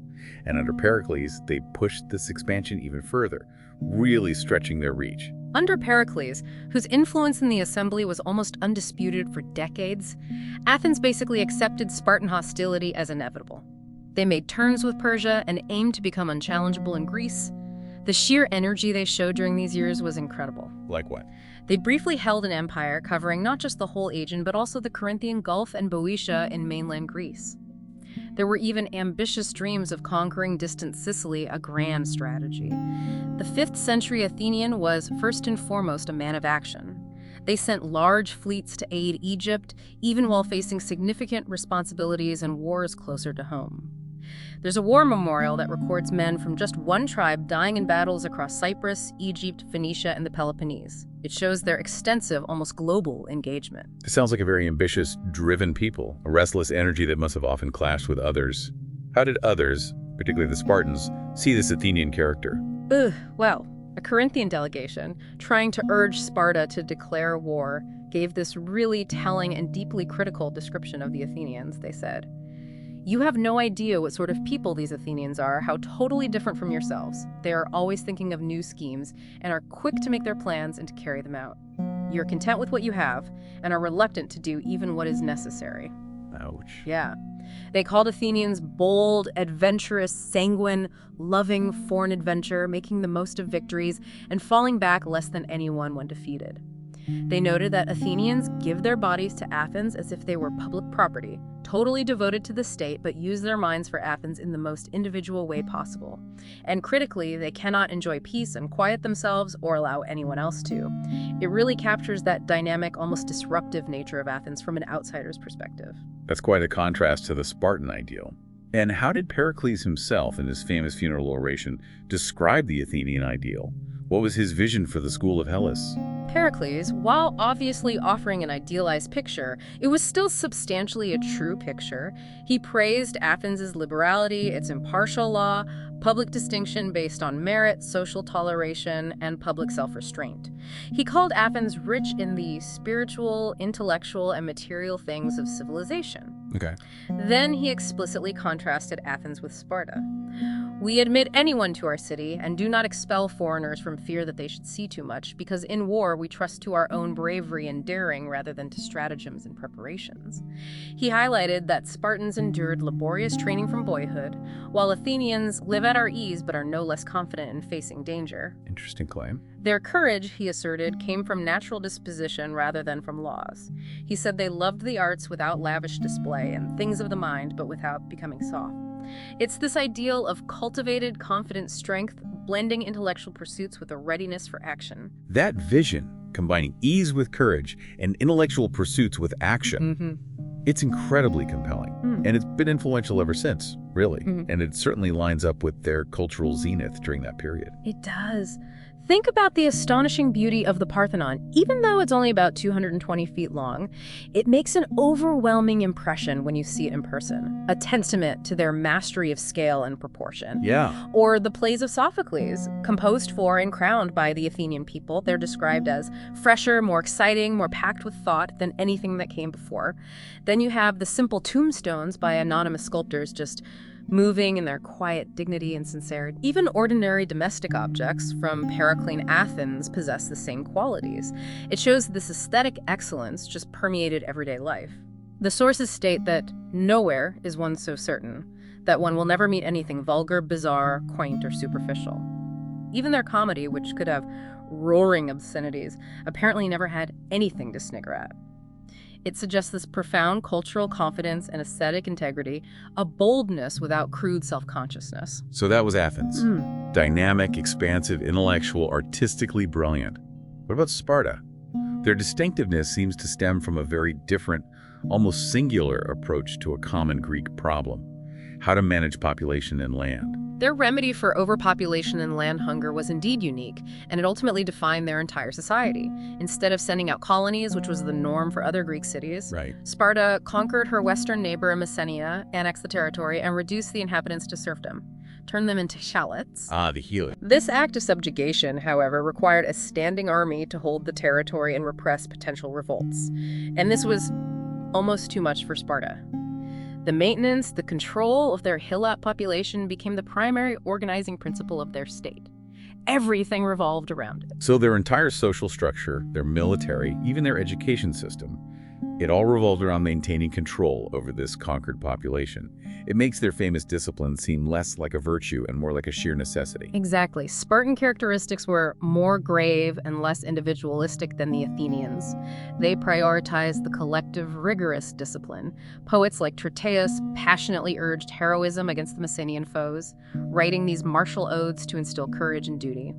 And under Pericles, they pushed this expansion even further, really stretching their reach. Under Pericles, whose influence in the assembly was almost undisputed for decades, Athens basically accepted Spartan hostility as inevitable. They made terms with Persia and aimed to become unchallengeable in Greece. The sheer energy they showed during these years was incredible. Like what? They briefly held an empire covering not just the whole Aegean, but also the Corinthian Gulf and Boeotia in mainland Greece. There were even ambitious dreams of conquering distant Sicily, a grand strategy. The 5th century Athenian was first and foremost a man of action. They sent large fleets to aid Egypt, even while facing significant responsibilities and wars closer to home. There's a war memorial that records men from just one tribe dying in battles across Cyprus, Egypt, Phoenicia, and the Peloponnese. It shows their extensive, almost global engagement. It sounds like a very ambitious, driven people, a restless energy that must have often clashed with others. How did others, particularly the Spartans, see this Athenian character? Well, a Corinthian delegation, trying to urge Sparta to declare war, gave this really telling and deeply critical description of the Athenians. They said, "You have no idea what sort of people these Athenians are, how totally different from yourselves. They are always thinking of new schemes and are quick to make their plans and to carry them out. You're content with what you have and are reluctant to do even what is necessary." Ouch. Yeah. They called Athenians bold, adventurous, sanguine, loving foreign adventure, making the most of victories, and falling back less than anyone when defeated. They noted that Athenians give their bodies to Athens as if they were public property, totally devoted to the state, but use their minds for Athens in the most individual way possible. And critically, they cannot enjoy peace and quiet themselves or allow anyone else to. It really captures that dynamic, almost disruptive nature of Athens from an outsider's perspective. That's quite a contrast to the Spartan ideal. And how did Pericles himself, in his famous funeral oration, describe the Athenian ideal? What was his vision for the school of Hellas? Pericles, while obviously offering an idealized picture, it was still substantially a true picture. He praised Athens' liberality, its impartial law, public distinction based on merit, social toleration, and public self-restraint. He called Athens rich in the spiritual, intellectual, and material things of civilization. Okay. Then he explicitly contrasted Athens with Sparta. "We admit anyone to our city and do not expel foreigners from fear that they should see too much, because in war we trust to our own bravery and daring rather than to stratagems and preparations." He highlighted that Spartans endured laborious training from boyhood, while Athenians live at our ease but are no less confident in facing danger. Interesting claim. Their courage, he asserted, came from natural disposition rather than from laws. He said they loved the arts without lavish display and things of the mind but without becoming soft. It's this ideal of cultivated, confident strength, blending intellectual pursuits with a readiness for action. That vision, combining ease with courage and intellectual pursuits with action, it's incredibly compelling. And it's been influential ever since, really. And it certainly lines up with their cultural zenith during that period. It does. Think about the astonishing beauty of the Parthenon. Even though it's only about 220 feet long, it makes an overwhelming impression when you see it in person, a testament to their mastery of scale and proportion. Yeah. Or the plays of Sophocles, composed for and crowned by the Athenian people. They're described as fresher, more exciting, more packed with thought than anything that came before. Then you have the simple tombstones by anonymous sculptors just moving in their quiet dignity and sincerity. Even ordinary domestic objects from Periclean Athens possess the same qualities. It shows this aesthetic excellence just permeated everyday life. The sources state that nowhere is one so certain, that one will never meet anything vulgar, bizarre, quaint, or superficial. Even their comedy, which could have roaring obscenities, apparently never had anything to snigger at. It suggests this profound cultural confidence and aesthetic integrity, a boldness without crude self-consciousness. So that was Athens. Dynamic, expansive, intellectual, artistically brilliant. What about Sparta? Their distinctiveness seems to stem from a very different, almost singular approach to a common Greek problem: how to manage population and land. Their remedy for overpopulation and land hunger was indeed unique, and it ultimately defined their entire society. Instead of sending out colonies, which was the norm for other Greek cities, Sparta conquered her western neighbor Messenia, annexed the territory, and reduced the inhabitants to serfdom, turned them into shallots. The healer. This act of subjugation, however, required a standing army to hold the territory and repress potential revolts. And this was almost too much for Sparta. The maintenance, the control of their hilot population became the primary organizing principle of their state. Everything revolved around it. So their entire social structure, their military, even their education system, it all revolved around maintaining control over this conquered population. It makes their famous discipline seem less like a virtue and more like a sheer necessity. Exactly. Spartan characteristics were more grave and less individualistic than the Athenians. They prioritized the collective, rigorous discipline. Poets like Tyrtaeus passionately urged heroism against the Messenian foes, writing these martial odes to instill courage and duty.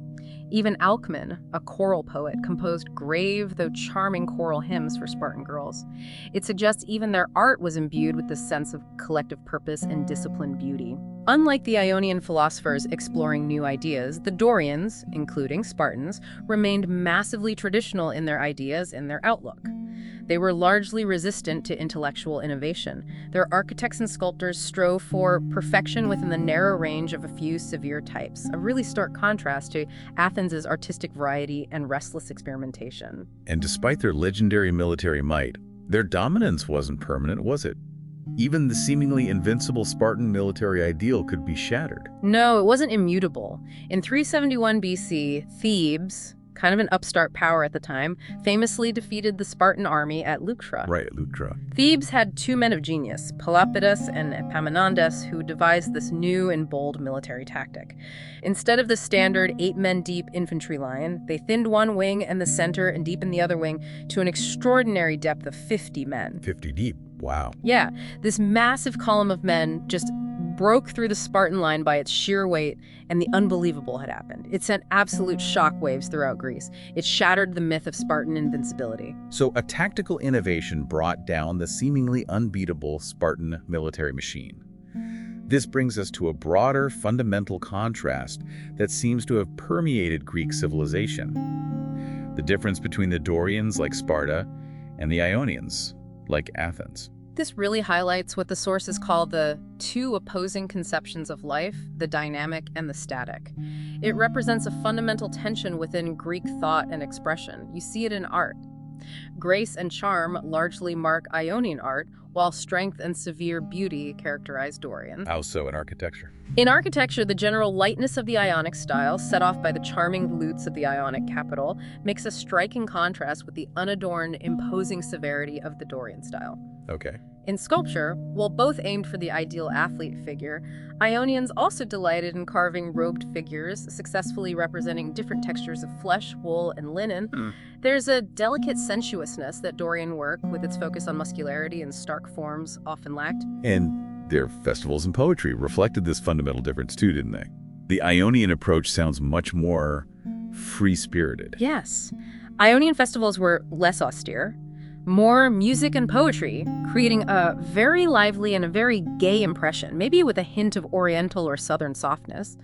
Even Alcman, a choral poet, composed grave though charming choral hymns for Spartan girls. It suggests even their art was imbued with this sense of collective purpose and disciplined beauty. Unlike the Ionian philosophers exploring new ideas, the Dorians, including Spartans, remained massively traditional in their ideas and their outlook. They were largely resistant to intellectual innovation. Their architects and sculptors strove for perfection within the narrow range of a few severe types, a really stark contrast to Athens' artistic variety and restless experimentation. And despite their legendary military might, their dominance wasn't permanent, was it? Even the seemingly invincible Spartan military ideal could be shattered. No, it wasn't immutable. In 371 BC, Thebes, kind of an upstart power at the time, famously defeated the Spartan army at Leuctra. Right, Leuctra. Thebes had two men of genius, Pelopidas and Epaminondas, who devised this new and bold military tactic. Instead of the standard 8-men-deep infantry line, they thinned one wing and the center and deepened the other wing to an extraordinary depth of 50 men. 50 deep. Wow. Yeah, this massive column of men just broke through the Spartan line by its sheer weight, and the unbelievable had happened. It sent absolute shockwaves throughout Greece. It shattered the myth of Spartan invincibility. So a tactical innovation brought down the seemingly unbeatable Spartan military machine. This brings us to a broader, fundamental contrast that seems to have permeated Greek civilization. The difference between the Dorians, like Sparta, and the Ionians, like Athens. This really highlights what the sources call the two opposing conceptions of life, the dynamic and the static. It represents a fundamental tension within Greek thought and expression. You see it in art. Grace and charm largely mark Ionian art, while strength and severe beauty characterize Dorian. How so in architecture? In architecture, the general lightness of the Ionic style, set off by the charming volutes of the Ionic capital, makes a striking contrast with the unadorned, imposing severity of the Dorian style. Okay. In sculpture, while both aimed for the ideal athlete figure, Ionians also delighted in carving robed figures, successfully representing different textures of flesh, wool, and linen. There's a delicate sensuousness that Dorian work, with its focus on muscularity and stark forms, often lacked. And their festivals and poetry reflected this fundamental difference too, didn't they? The Ionian approach sounds much more free-spirited. Yes. Ionian festivals were less austere, more music and poetry, creating a very lively and a very gay impression, maybe with a hint of oriental or southern softness.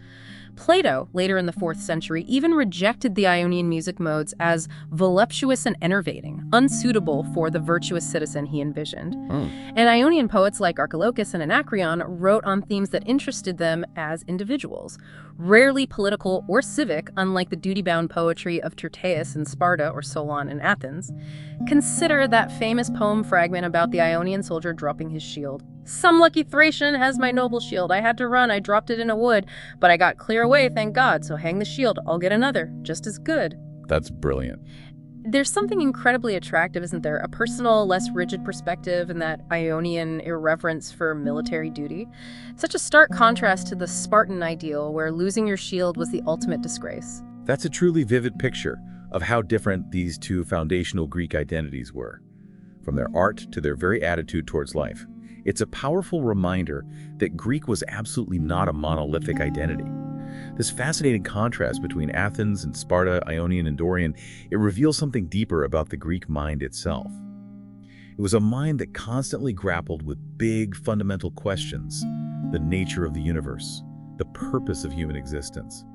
Plato, later in the 4th century, even rejected the Ionian music modes as voluptuous and enervating, unsuitable for the virtuous citizen he envisioned. And Ionian poets like Archilochus and Anacreon wrote on themes that interested them as individuals, rarely political or civic, unlike the duty-bound poetry of Tyrtaeus in Sparta or Solon in Athens. Consider that famous poem fragment about the Ionian soldier dropping his shield. "Some lucky Thracian has my noble shield. I had to run, I dropped it in a wood, but I got clear away, thank God, so hang the shield, I'll get another, just as good." That's brilliant. There's something incredibly attractive, isn't there? A personal, less rigid perspective and that Ionian irreverence for military duty. Such a stark contrast to the Spartan ideal where losing your shield was the ultimate disgrace. That's a truly vivid picture of how different these two foundational Greek identities were, from their art to their very attitude towards life. It's a powerful reminder that Greek was absolutely not a monolithic identity. This fascinating contrast between Athens and Sparta, Ionian and Dorian, it reveals something deeper about the Greek mind itself. It was a mind that constantly grappled with big, fundamental questions: the nature of the universe, the purpose of human existence,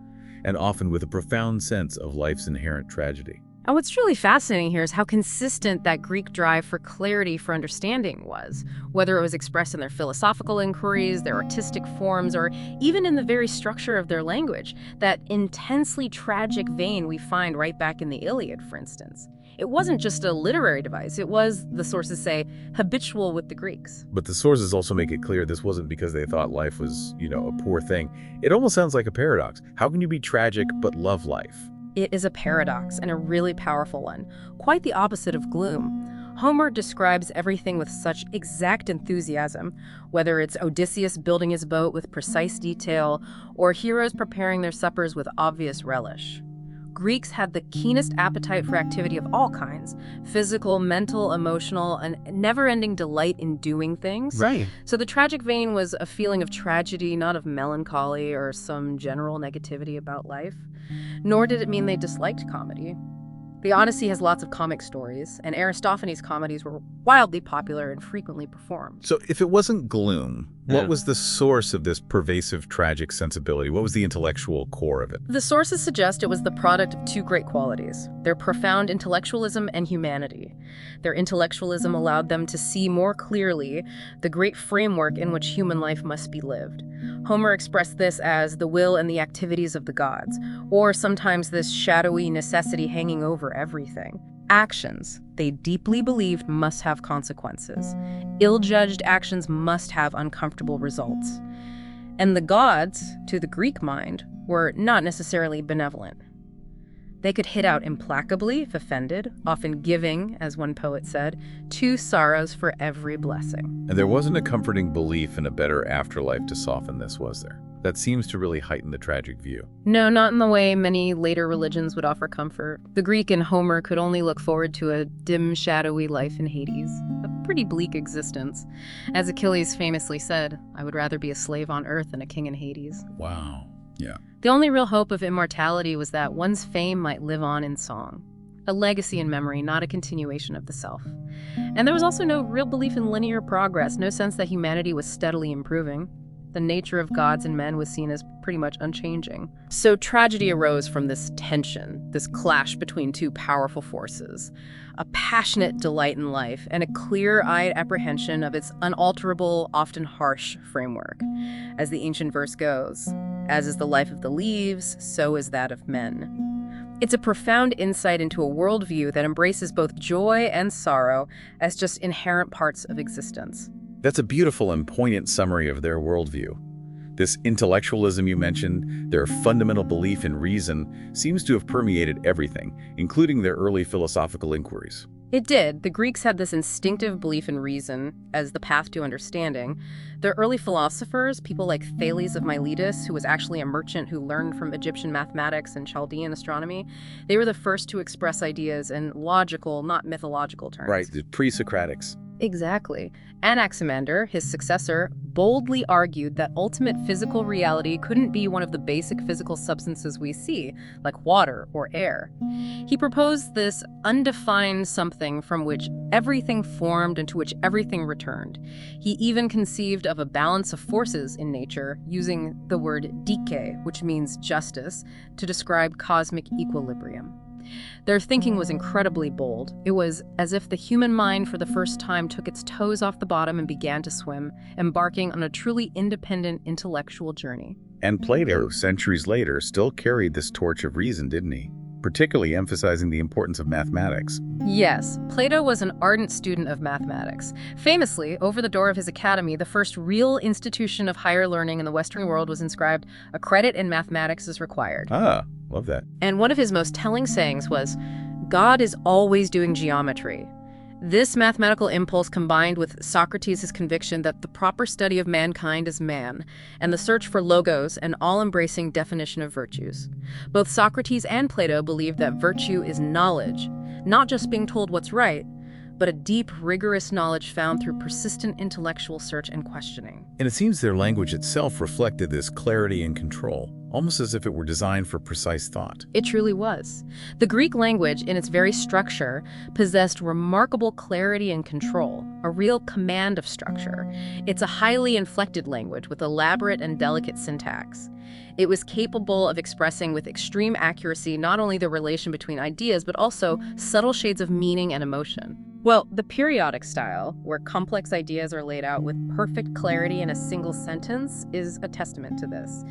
and often with a profound sense of life's inherent tragedy. And what's truly fascinating here is how consistent that Greek drive for clarity for understanding was, whether it was expressed in their philosophical inquiries, their artistic forms, or even in the very structure of their language, that intensely tragic vein we find right back in the Iliad, for instance. It wasn't just a literary device, it was, the sources say, habitual with the Greeks. But the sources also make it clear this wasn't because they thought life was, a poor thing. It almost sounds like a paradox. How can you be tragic but love life? It is a paradox, and a really powerful one, quite the opposite of gloom. Homer describes everything with such exact enthusiasm, whether it's Odysseus building his boat with precise detail, or heroes preparing their suppers with obvious relish. Greeks had the keenest appetite for activity of all kinds, physical, mental, emotional, and never-ending delight in doing things. Right. So the tragic vein was a feeling of tragedy, not of melancholy or some general negativity about life. Nor did it mean they disliked comedy. The Odyssey has lots of comic stories, and Aristophanes' comedies were wildly popular and frequently performed. So if it wasn't gloom, what was the source of this pervasive tragic sensibility? What was the intellectual core of it? The sources suggest it was the product of two great qualities: their profound intellectualism and humanity. Their intellectualism allowed them to see more clearly the great framework in which human life must be lived. Homer expressed this as the will and the activities of the gods, or sometimes this shadowy necessity hanging over everything. Actions, they deeply believed, must have consequences. Ill-judged actions must have uncomfortable results. And the gods, to the Greek mind, were not necessarily benevolent. They could hit out implacably if offended, often giving, as one poet said, 2 sorrows for every blessing. And there wasn't a comforting belief in a better afterlife to soften this, was there? That seems to really heighten the tragic view. No, not in the way many later religions would offer comfort. The Greek in Homer could only look forward to a dim, shadowy life in Hades, a pretty bleak existence. As Achilles famously said, "I would rather be a slave on earth than a king in Hades." Wow. Yeah. The only real hope of immortality was that one's fame might live on in song. A legacy in memory, not a continuation of the self. And there was also no real belief in linear progress, no sense that humanity was steadily improving. The nature of gods and men was seen as pretty much unchanging. So tragedy arose from this tension, this clash between two powerful forces, a passionate delight in life and a clear-eyed apprehension of its unalterable, often harsh framework. As the ancient verse goes, "As is the life of the leaves, so is that of men." It's a profound insight into a worldview that embraces both joy and sorrow as just inherent parts of existence. That's a beautiful and poignant summary of their worldview. This intellectualism you mentioned, their fundamental belief in reason, seems to have permeated everything, including their early philosophical inquiries. It did. The Greeks had this instinctive belief in reason as the path to understanding. Their early philosophers, people like Thales of Miletus, who was actually a merchant who learned from Egyptian mathematics and Chaldean astronomy, they were the first to express ideas in logical, not mythological terms. Right, the pre-Socratics. Exactly. Anaximander, his successor, boldly argued that ultimate physical reality couldn't be one of the basic physical substances we see, like water or air. He proposed this undefined something from which everything formed and to which everything returned. He even conceived of a balance of forces in nature, using the word dike, which means justice, to describe cosmic equilibrium. Their thinking was incredibly bold. It was as if the human mind for the first time took its toes off the bottom and began to swim, embarking on a truly independent intellectual journey. And Plato, centuries later, still carried this torch of reason, didn't he? Particularly emphasizing the importance of mathematics. Yes, Plato was an ardent student of mathematics. Famously, over the door of his academy, the first real institution of higher learning in the Western world was inscribed, "A credit in mathematics is required." Ah, love that. And one of his most telling sayings was, "God is always doing geometry." This mathematical impulse combined with Socrates' conviction that the proper study of mankind is man, and the search for logos, an all-embracing definition of virtues. Both Socrates and Plato believed that virtue is knowledge, not just being told what's right, but a deep, rigorous knowledge found through persistent intellectual search and questioning. And it seems their language itself reflected this clarity and control, almost as if it were designed for precise thought. It truly was. The Greek language, in its very structure, possessed remarkable clarity and control, a real command of structure. It's a highly inflected language with elaborate and delicate syntax. It was capable of expressing with extreme accuracy not only the relation between ideas, but also subtle shades of meaning and emotion. Well, the periodic style, where complex ideas are laid out with perfect clarity in a single sentence, is a testament to this.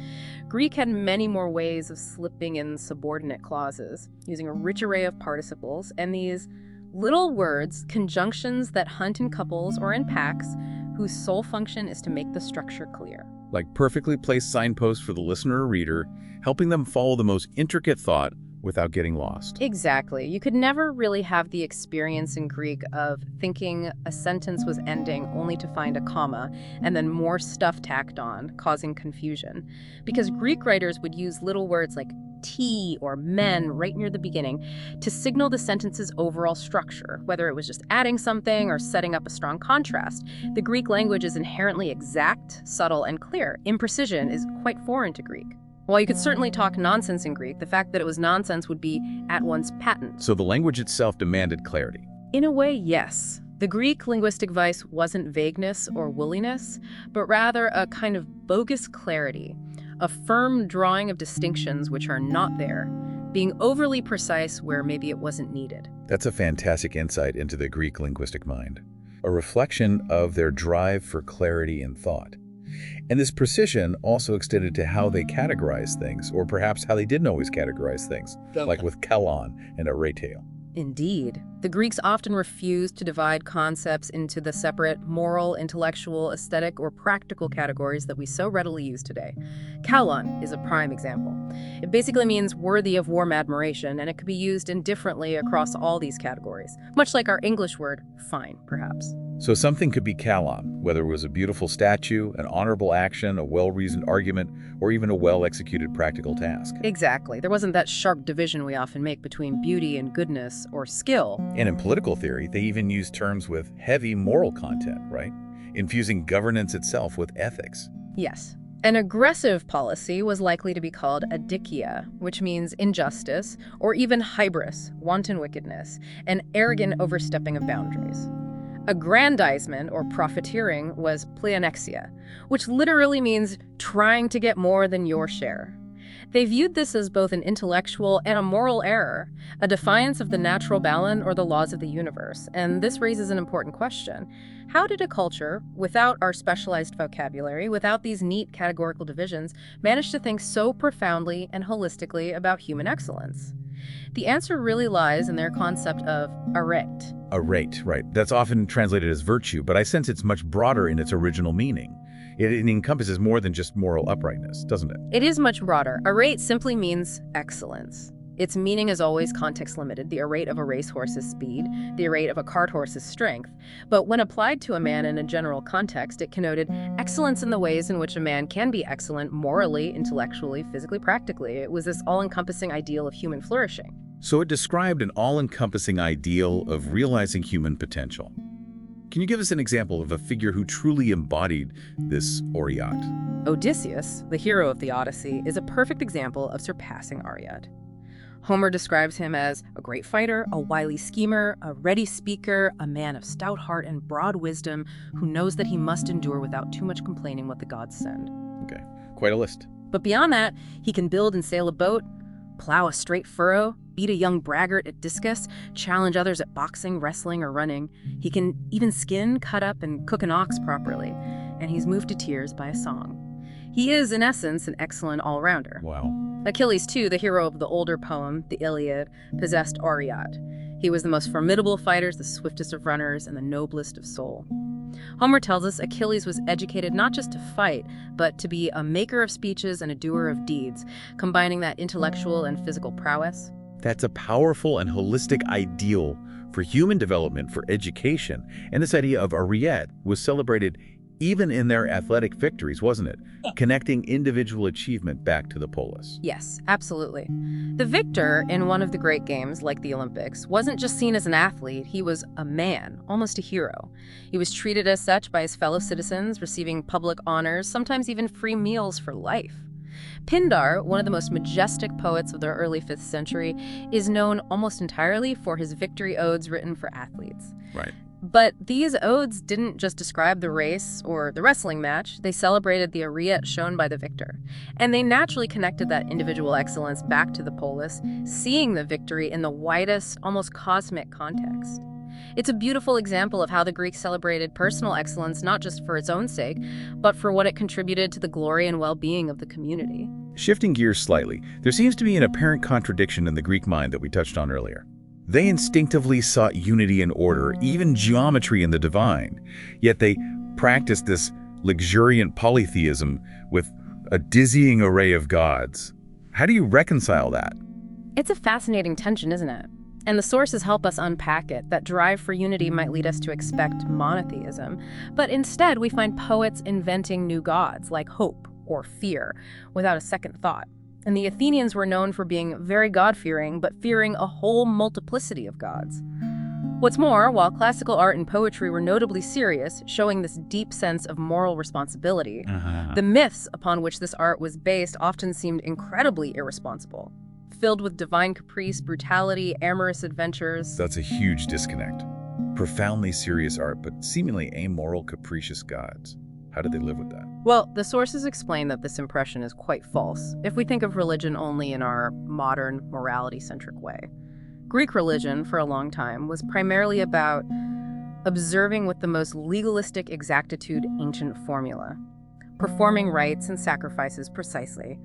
Greek had many more ways of slipping in subordinate clauses, using a rich array of participles, and these little words, conjunctions that hunt in couples or in packs, whose sole function is to make the structure clear. Like perfectly placed signposts for the listener or reader, helping them follow the most intricate thought without getting lost. Exactly. You could never really have the experience in Greek of thinking a sentence was ending only to find a comma and then more stuff tacked on, causing confusion. Because Greek writers would use little words like "t" or "men" right near the beginning to signal the sentence's overall structure, whether it was just adding something or setting up a strong contrast. The Greek language is inherently exact, subtle, and clear. Imprecision is quite foreign to Greek. While you could certainly talk nonsense in Greek, the fact that it was nonsense would be at once patent. So the language itself demanded clarity. In a way, yes. The Greek linguistic vice wasn't vagueness or wooliness, but rather a kind of bogus clarity, a firm drawing of distinctions which are not there, being overly precise where maybe it wasn't needed. That's a fantastic insight into the Greek linguistic mind, a reflection of their drive for clarity in thought. And this precision also extended to how they categorized things, or perhaps how they didn't always categorize things, like with kalon and aretē. Indeed. The Greeks often refused to divide concepts into the separate moral, intellectual, aesthetic, or practical categories that we so readily use today. Kalon is a prime example. It basically means worthy of warm admiration, and it could be used indifferently across all these categories, much like our English word fine, perhaps. So something could be kalon, whether it was a beautiful statue, an honorable action, a well-reasoned argument, or even a well-executed practical task. Exactly. There wasn't that sharp division we often make between beauty and goodness or skill. And in political theory, they even use terms with heavy moral content, right? Infusing governance itself with ethics. Yes. An aggressive policy was likely to be called adikia, which means injustice, or even hybris, wanton wickedness, an arrogant overstepping of boundaries. Aggrandizement, or profiteering, was pleonexia, which literally means trying to get more than your share. They viewed this as both an intellectual and a moral error, a defiance of the natural balance or the laws of the universe. And this raises an important question. How did a culture, without our specialized vocabulary, without these neat categorical divisions, manage to think so profoundly and holistically about human excellence? The answer really lies in their concept of aretē. Aretē, right. That's often translated as virtue, but I sense it's much broader in its original meaning. It encompasses more than just moral uprightness, doesn't it? It is much broader. Aretē simply means excellence. Its meaning is always context limited. The arete of a racehorse's speed, the arete of a cart horse's strength. But when applied to a man in a general context, it connoted excellence in the ways in which a man can be excellent morally, intellectually, physically, practically. It was this all-encompassing ideal of human flourishing. So it described an all-encompassing ideal of realizing human potential. Can you give us an example of a figure who truly embodied this aretē? Odysseus, the hero of the Odyssey, is a perfect example of surpassing aretē. Homer describes him as a great fighter, a wily schemer, a ready speaker, a man of stout heart and broad wisdom who knows that he must endure without too much complaining what the gods send. Okay, quite a list. But beyond that, he can build and sail a boat, plow a straight furrow, beat a young braggart at discus, challenge others at boxing, wrestling, or running. He can even skin, cut up, and cook an ox properly, and he's moved to tears by a song. He is, in essence, an excellent all-rounder. Wow. Achilles, too, the hero of the older poem, the Iliad, possessed aretē. He was the most formidable of fighters, the swiftest of runners, and the noblest of soul. Homer tells us Achilles was educated not just to fight, but to be a maker of speeches and a doer of deeds, combining that intellectual and physical prowess. That's a powerful and holistic ideal for human development, for education. And this idea of aretē was celebrated even in their athletic victories, wasn't it? Connecting individual achievement back to the polis. Yes, absolutely. The victor in one of the great games, like the Olympics, wasn't just seen as an athlete, he was a man, almost a hero. He was treated as such by his fellow citizens, receiving public honors, sometimes even free meals for life. Pindar, one of the most majestic poets of the early 5th century, is known almost entirely for his victory odes written for athletes. Right. But these odes didn't just describe the race or the wrestling match, they celebrated the aretē shown by the victor. And they naturally connected that individual excellence back to the polis, seeing the victory in the widest, almost cosmic context. It's a beautiful example of how the Greeks celebrated personal excellence not just for its own sake, but for what it contributed to the glory and well-being of the community. Shifting gears slightly, there seems to be an apparent contradiction in the Greek mind that we touched on earlier. They instinctively sought unity and order, even geometry in the divine, yet they practiced this luxuriant polytheism with a dizzying array of gods. How do you reconcile that? It's a fascinating tension, isn't it? And the sources help us unpack it. That drive for unity might lead us to expect monotheism, but instead we find poets inventing new gods like hope or fear without a second thought. And the Athenians were known for being very God-fearing, but fearing a whole multiplicity of gods. What's more, while classical art and poetry were notably serious, showing this deep sense of moral responsibility, the myths upon which this art was based often seemed incredibly irresponsible, filled with divine caprice, brutality, amorous adventures. That's a huge disconnect. Profoundly serious art, but seemingly amoral, capricious gods. How did they live with that? Well, the sources explain that this impression is quite false, if we think of religion only in our modern, morality-centric way. Greek religion, for a long time, was primarily about observing with the most legalistic exactitude ancient formula, performing rites and sacrifices precisely,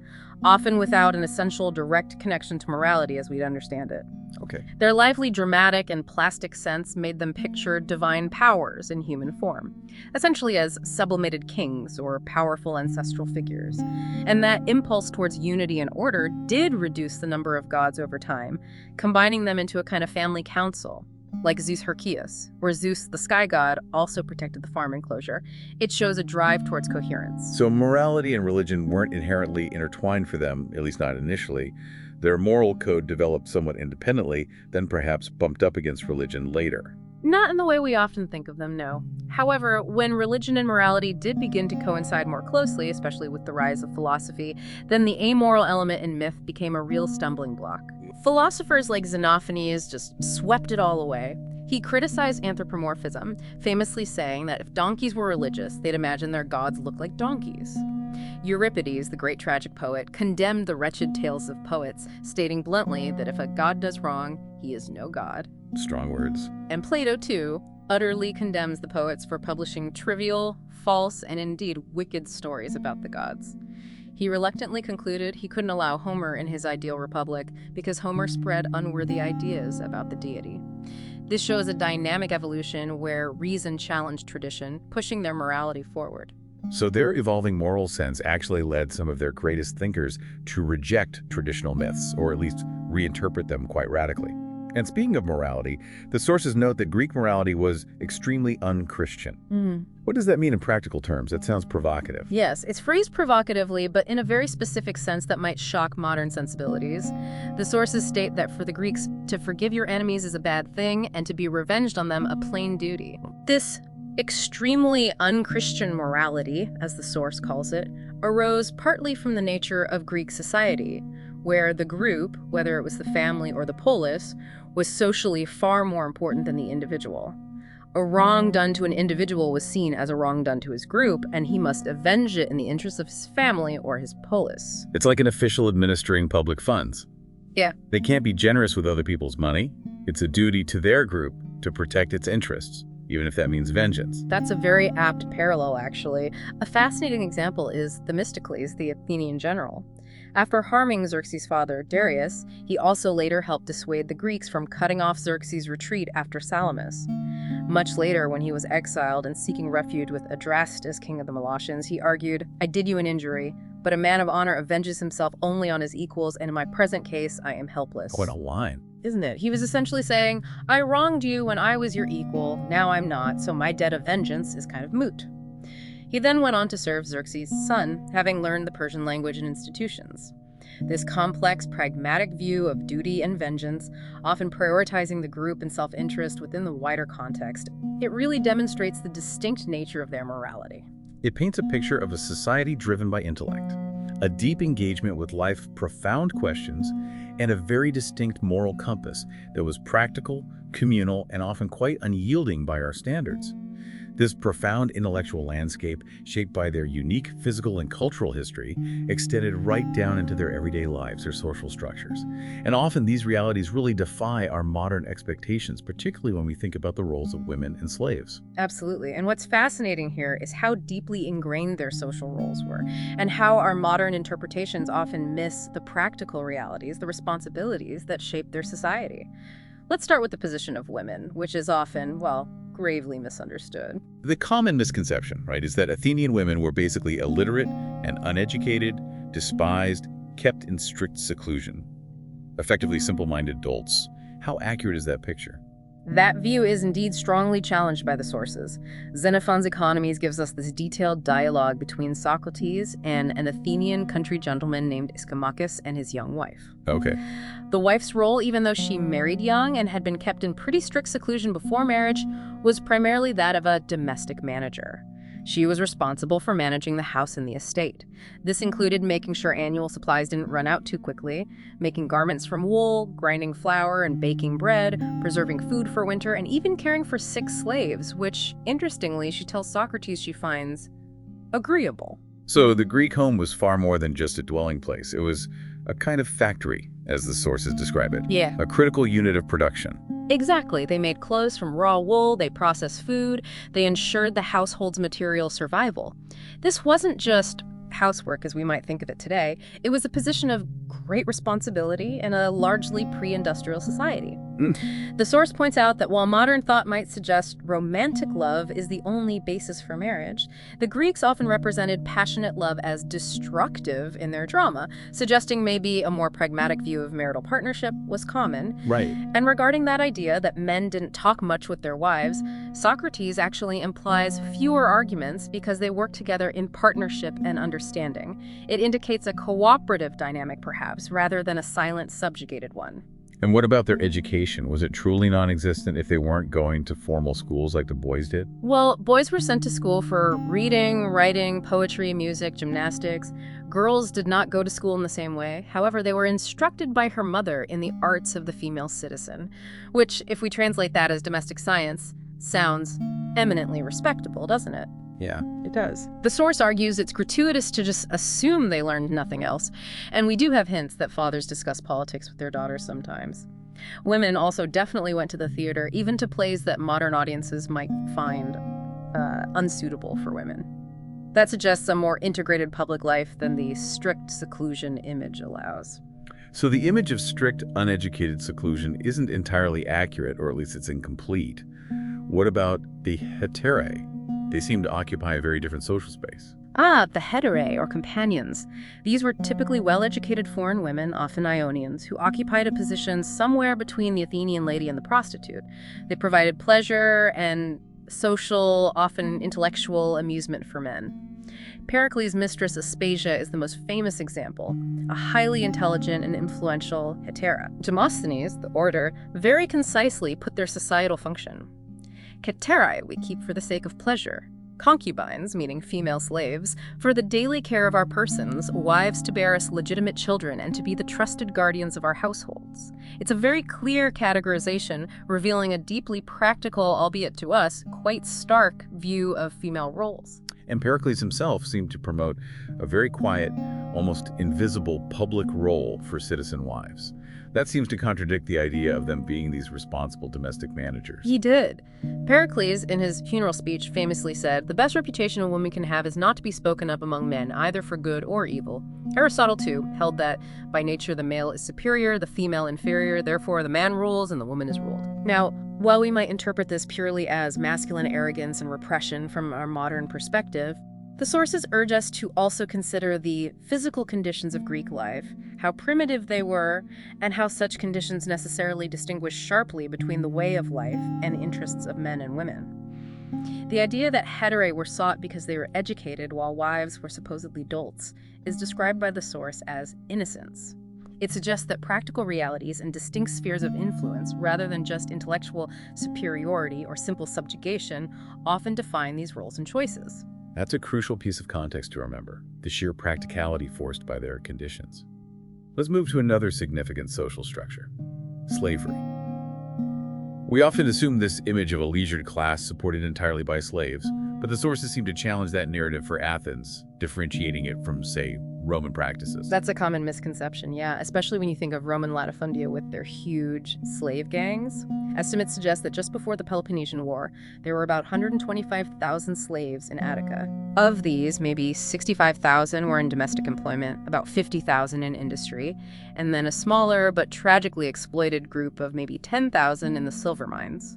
often without an essential direct connection to morality as we'd understand it. Okay. Their lively, dramatic, and plastic sense made them picture divine powers in human form, essentially as sublimated kings or powerful ancestral figures. And that impulse towards unity and order did reduce the number of gods over time, combining them into a kind of family council, like Zeus Herkias, where Zeus, the sky god, also protected the farm enclosure. It shows a drive towards coherence. So morality and religion weren't inherently intertwined for them, at least not initially. Their moral code developed somewhat independently, then perhaps bumped up against religion later. Not in the way we often think of them, no. However, when religion and morality did begin to coincide more closely, especially with the rise of philosophy, then the amoral element in myth became a real stumbling block. Philosophers like Xenophanes just swept it all away. He criticized anthropomorphism, famously saying that if donkeys were religious, they'd imagine their gods looked like donkeys. Euripides, the great tragic poet, condemned the wretched tales of poets, stating bluntly that if a god does wrong, he is no god. Strong words. And Plato, too, utterly condemns the poets for publishing trivial, false, and indeed wicked stories about the gods. He reluctantly concluded he couldn't allow Homer in his ideal republic because Homer spread unworthy ideas about the deity. This shows a dynamic evolution where reason challenged tradition, pushing their morality forward. So their evolving moral sense actually led some of their greatest thinkers to reject traditional myths, or at least reinterpret them quite radically. And speaking of morality, the sources note that Greek morality was extremely un-Christian. What does that mean in practical terms? That sounds provocative. Yes, it's phrased provocatively, but in a very specific sense that might shock modern sensibilities. The sources state that for the Greeks, to forgive your enemies is a bad thing, and to be revenged on them a plain duty. This Extremely unchristian morality, as the source calls it, arose partly from the nature of Greek society, where the group, whether it was the family or the polis, was socially far more important than the individual. A wrong done to an individual was seen as a wrong done to his group, and he must avenge it in the interest of his family or his polis. It's like an official administering public funds. Yeah. They can't be generous with other people's money. It's a duty to their group to protect its interests, even if that means vengeance. That's a very apt parallel, actually. A fascinating example is Themistocles, the Athenian general. After harming Xerxes' father, Darius, he also later helped dissuade the Greeks from cutting off Xerxes' retreat after Salamis. Much later, when he was exiled and seeking refuge with Adrastus, king of the Molossians, he argued, "I did you an injury, but a man of honor avenges himself only on his equals, and in my present case, I am helpless." What a line. Isn't it? He was essentially saying, I wronged you when I was your equal, now I'm not, so my debt of vengeance is kind of moot. He then went on to serve Xerxes' son, having learned the Persian language and institutions. This complex, pragmatic view of duty and vengeance, often prioritizing the group and self-interest within the wider context, it really demonstrates the distinct nature of their morality. It paints a picture of a society driven by intellect, a deep engagement with life's profound questions, and a very distinct moral compass that was practical, communal, and often quite unyielding by our standards. This profound intellectual landscape, shaped by their unique physical and cultural history, extended right down into their everyday lives, their social structures. And often these realities really defy our modern expectations, particularly when we think about the roles of women and slaves. Absolutely. And what's fascinating here is how deeply ingrained their social roles were, and how our modern interpretations often miss the practical realities, the responsibilities that shape their society. Let's start with the position of women, which is often, well, gravely misunderstood. The common misconception, right, is that Athenian women were basically illiterate and uneducated, despised, kept in strict seclusion. Effectively simple-minded dolts. How accurate is that picture? That view is indeed strongly challenged by the sources. Xenophon's Economies gives us this detailed dialogue between Socrates and an Athenian country gentleman named Ischomachus and his young wife. Okay. The wife's role, even though she married young and had been kept in pretty strict seclusion before marriage, was primarily that of a domestic manager. She was responsible for managing the house and the estate. This included making sure annual supplies didn't run out too quickly, making garments from wool, grinding flour and baking bread, preserving food for winter, and even caring for 6 slaves, which, interestingly, she tells Socrates she finds agreeable. So the Greek home was far more than just a dwelling place. It was a kind of factory, as the sources describe it. Yeah. A critical unit of production. Exactly. They made clothes from raw wool, they processed food, they ensured the household's material survival. This wasn't just housework as we might think of it today. It was a position of great responsibility in a largely pre-industrial society. The source points out that while modern thought might suggest romantic love is the only basis for marriage, the Greeks often represented passionate love as destructive in their drama, suggesting maybe a more pragmatic view of marital partnership was common. Right. And regarding that idea that men didn't talk much with their wives, Socrates actually implies fewer arguments because they work together in partnership and understanding. It indicates a cooperative dynamic, perhaps, rather than a silent, subjugated one. And what about their education? Was it truly non-existent if they weren't going to formal schools like the boys did? Well, boys were sent to school for reading, writing, poetry, music, gymnastics. Girls did not go to school in the same way. However, they were instructed by her mother in the arts of the female citizen, which, if we translate that as domestic science, sounds eminently respectable, doesn't it? Yeah. It does. The source argues it's gratuitous to just assume they learned nothing else, and we do have hints that fathers discuss politics with their daughters sometimes. Women also definitely went to the theater, even to plays that modern audiences might find unsuitable for women. That suggests a more integrated public life than the strict seclusion image allows. So the image of strict, uneducated seclusion isn't entirely accurate, or at least it's incomplete. What about the aretē? They seem to occupy a very different social space. The aretē, or companions. These were typically well-educated foreign women, often Ionians, who occupied a position somewhere between the Athenian lady and the prostitute. They provided pleasure and social, often intellectual amusement for men. Pericles' mistress Aspasia is the most famous example, a highly intelligent and influential hetera. Demosthenes, the orator, very concisely put their societal function. Heterae we keep for the sake of pleasure. Concubines, meaning female slaves, for the daily care of our persons, wives to bear us legitimate children and to be the trusted guardians of our households. It's a very clear categorization, revealing a deeply practical, albeit to us, quite stark view of female roles. And Pericles himself seemed to promote a very quiet, almost invisible public role for citizen wives. That seems to contradict the idea of them being these responsible domestic managers. He did. Pericles, in his funeral speech, famously said, "The best reputation a woman can have is not to be spoken of among men, either for good or evil." Aristotle, too, held that by nature the male is superior, the female inferior, therefore the man rules and the woman is ruled. Now, while we might interpret this purely as masculine arrogance and repression from our modern perspective, the sources urge us to also consider the physical conditions of Greek life, how primitive they were, and how such conditions necessarily distinguish sharply between the way of life and interests of men and women. The idea that heterae were sought because they were educated while wives were supposedly dolts is described by the source as innocence. It suggests that practical realities and distinct spheres of influence, rather than just intellectual superiority or simple subjugation, often define these roles and choices. That's a crucial piece of context to remember, the sheer practicality forced by their conditions. Let's move to another significant social structure, slavery. We often assume this image of a leisured class supported entirely by slaves, but the sources seem to challenge that narrative for Athens, differentiating it from, say, Roman practices. That's a common misconception, yeah, especially when you think of Roman latifundia with their huge slave gangs. Estimates suggest that just before the Peloponnesian War, there were about 125,000 slaves in Attica. Of these, maybe 65,000 were in domestic employment, about 50,000 in industry, and then a smaller but tragically exploited group of maybe 10,000 in the silver mines.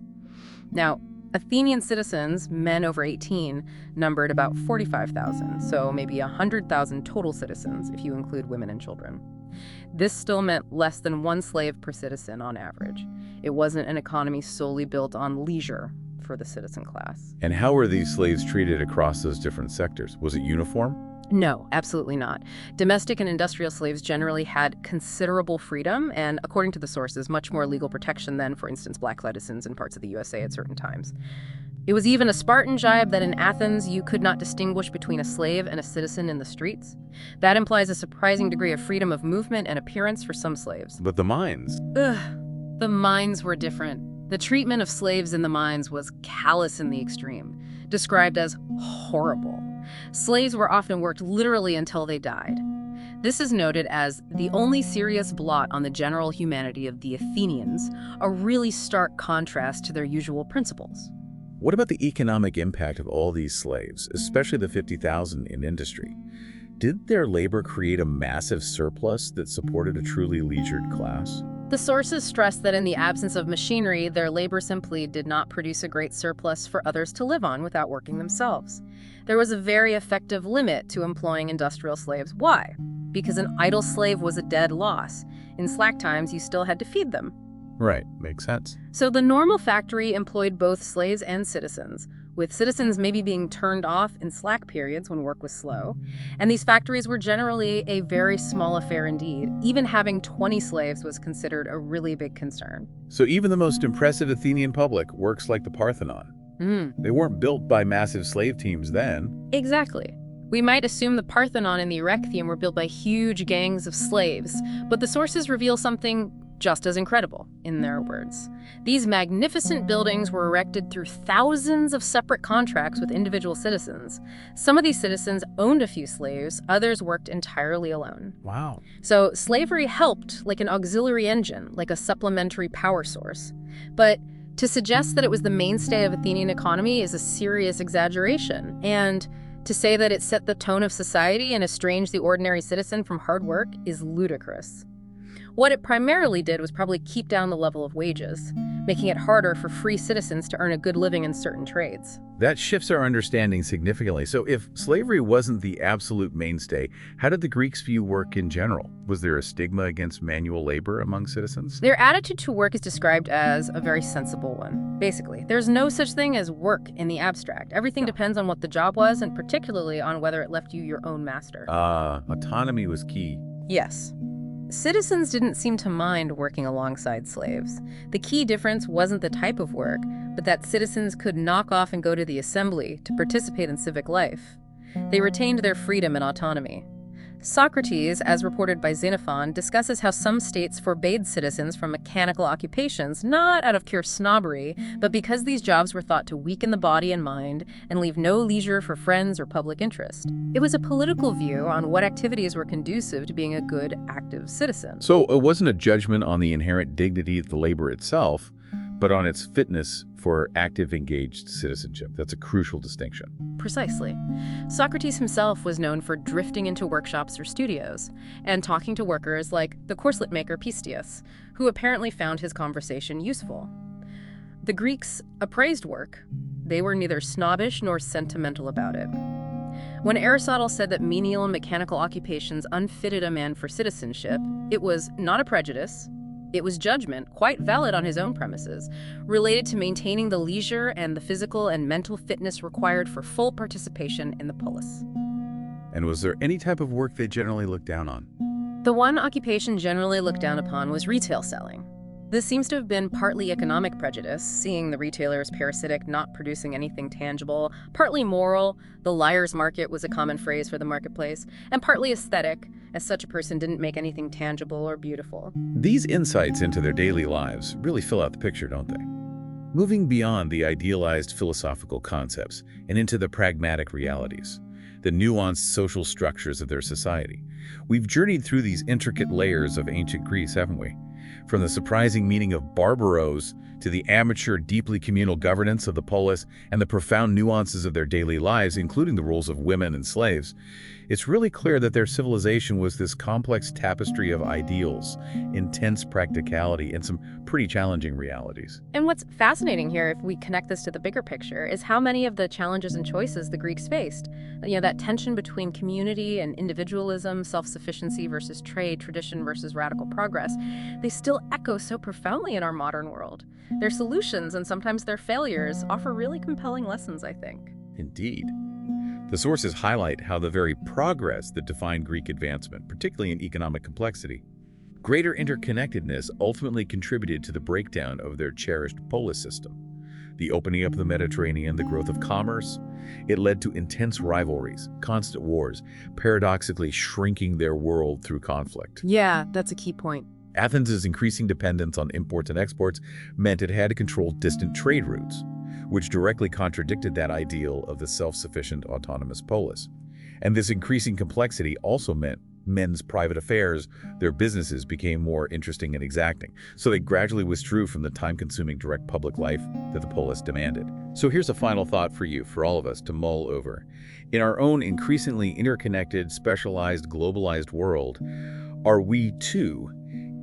Now, Athenian citizens, men over 18, numbered about 45,000, so maybe 100,000 total citizens if you include women and children. This still meant less than one slave per citizen on average. It wasn't an economy solely built on leisure for the citizen class. And how were these slaves treated across those different sectors? Was it uniform? No, absolutely not. Domestic and industrial slaves generally had considerable freedom and, according to the sources, much more legal protection than, for instance, black citizens in parts of the USA at certain times. It was even a Spartan jibe that in Athens you could not distinguish between a slave and a citizen in the streets. That implies a surprising degree of freedom of movement and appearance for some slaves. But the mines? The mines were different. The treatment of slaves in the mines was callous in the extreme, described as horrible. Slaves were often worked literally until they died. This is noted as the only serious blot on the general humanity of the Athenians, a really stark contrast to their usual principles. What about the economic impact of all these slaves, especially the 50,000 in industry? Did their labor create a massive surplus that supported a truly leisured class? The sources stress that in the absence of machinery, their labor simply did not produce a great surplus for others to live on without working themselves. There was a very effective limit to employing industrial slaves. Why? Because an idle slave was a dead loss. In slack times, you still had to feed them. Right, makes sense. So the normal factory employed both slaves and citizens, with citizens maybe being turned off in slack periods when work was slow. And these factories were generally a very small affair indeed. Even having 20 slaves was considered a really big concern. So even the most impressive Athenian public works like the Parthenon. They weren't built by massive slave teams then. Exactly. We might assume the Parthenon and the Erechtheum were built by huge gangs of slaves, but the sources reveal something just as incredible, in their words. These magnificent buildings were erected through thousands of separate contracts with individual citizens. Some of these citizens owned a few slaves, others worked entirely alone. Wow. So slavery helped like an auxiliary engine, like a supplementary power source. But to suggest that it was the mainstay of Athenian economy is a serious exaggeration. And to say that it set the tone of society and estranged the ordinary citizen from hard work is ludicrous. What it primarily did was probably keep down the level of wages, making it harder for free citizens to earn a good living in certain trades. That shifts our understanding significantly. So if slavery wasn't the absolute mainstay, how did the Greeks view work in general? Was there a stigma against manual labor among citizens? Their attitude to work is described as a very sensible one. Basically, there's no such thing as work in the abstract. Everything depends on what the job was, and particularly on whether it left you your own master. Autonomy was key. Yes. Citizens didn't seem to mind working alongside slaves. The key difference wasn't the type of work, but that citizens could knock off and go to the assembly to participate in civic life. They retained their freedom and autonomy. Socrates, as reported by Xenophon, discusses how some states forbade citizens from mechanical occupations, not out of pure snobbery, but because these jobs were thought to weaken the body and mind and leave no leisure for friends or public interest. It was a political view on what activities were conducive to being a good, active citizen. So it wasn't a judgment on the inherent dignity of the labor itself, but on its fitness for active, engaged citizenship. That's a crucial distinction. Precisely. Socrates himself was known for drifting into workshops or studios and talking to workers like the corselet maker Pistius, who apparently found his conversation useful. The Greeks appraised work. They were neither snobbish nor sentimental about it. When Aristotle said that menial and mechanical occupations unfitted a man for citizenship, it was not a prejudice. It was judgment, quite valid on his own premises, related to maintaining the leisure and the physical and mental fitness required for full participation in the polis. And was there any type of work they generally looked down on? The one occupation generally looked down upon was retail selling. This seems to have been partly economic prejudice, seeing the retailers parasitic, not producing anything tangible, partly moral, the liar's market was a common phrase for the marketplace, and partly aesthetic, as such a person didn't make anything tangible or beautiful. These insights into their daily lives really fill out the picture, don't they? Moving beyond the idealized philosophical concepts and into the pragmatic realities, the nuanced social structures of their society, we've journeyed through these intricate layers of ancient Greece, haven't we? From the surprising meaning of barbaros to the amateur, deeply communal governance of the polis and the profound nuances of their daily lives, including the roles of women and slaves, it's really clear that their civilization was this complex tapestry of ideals, intense practicality, and some pretty challenging realities. And what's fascinating here, if we connect this to the bigger picture, is how many of the challenges and choices the Greeks faced. That tension between community and individualism, self-sufficiency versus trade, tradition versus radical progress, they still echo so profoundly in our modern world. Their solutions, and sometimes their failures, offer really compelling lessons, I think. Indeed. The sources highlight how the very progress that defined Greek advancement, particularly in economic complexity, greater interconnectedness ultimately contributed to the breakdown of their cherished polis system. The opening up of the Mediterranean, the growth of commerce, it led to intense rivalries, constant wars, paradoxically shrinking their world through conflict. Yeah, that's a key point. Athens' increasing dependence on imports and exports meant it had to control distant trade routes, which directly contradicted that ideal of the self-sufficient autonomous polis. And this increasing complexity also meant men's private affairs, their businesses became more interesting and exacting, so they gradually withdrew from the time-consuming direct public life that the polis demanded. So here's a final thought for you, for all of us to mull over. In our own increasingly interconnected, specialized, globalized world, are we too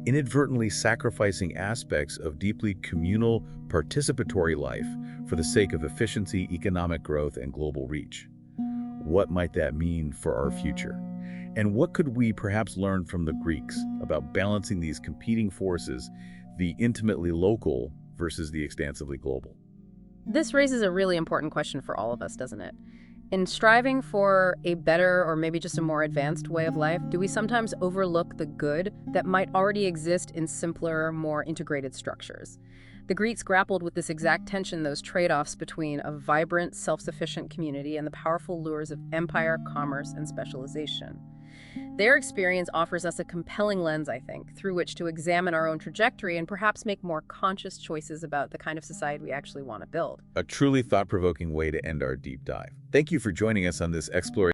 inadvertently sacrificing aspects of deeply communal, participatory life for the sake of efficiency, economic growth, and global reach? What might that mean for our future? And what could we perhaps learn from the Greeks about balancing these competing forces, the intimately local versus the expansively global? This raises a really important question for all of us, doesn't it? In striving for a better or maybe just a more advanced way of life, do we sometimes overlook the good that might already exist in simpler, more integrated structures? The Greeks grappled with this exact tension, those trade-offs between a vibrant, self-sufficient community and the powerful lures of empire, commerce, and specialization. Their experience offers us a compelling lens, I think, through which to examine our own trajectory and perhaps make more conscious choices about the kind of society we actually want to build. A truly thought-provoking way to end our deep dive. Thank you for joining us on this exploration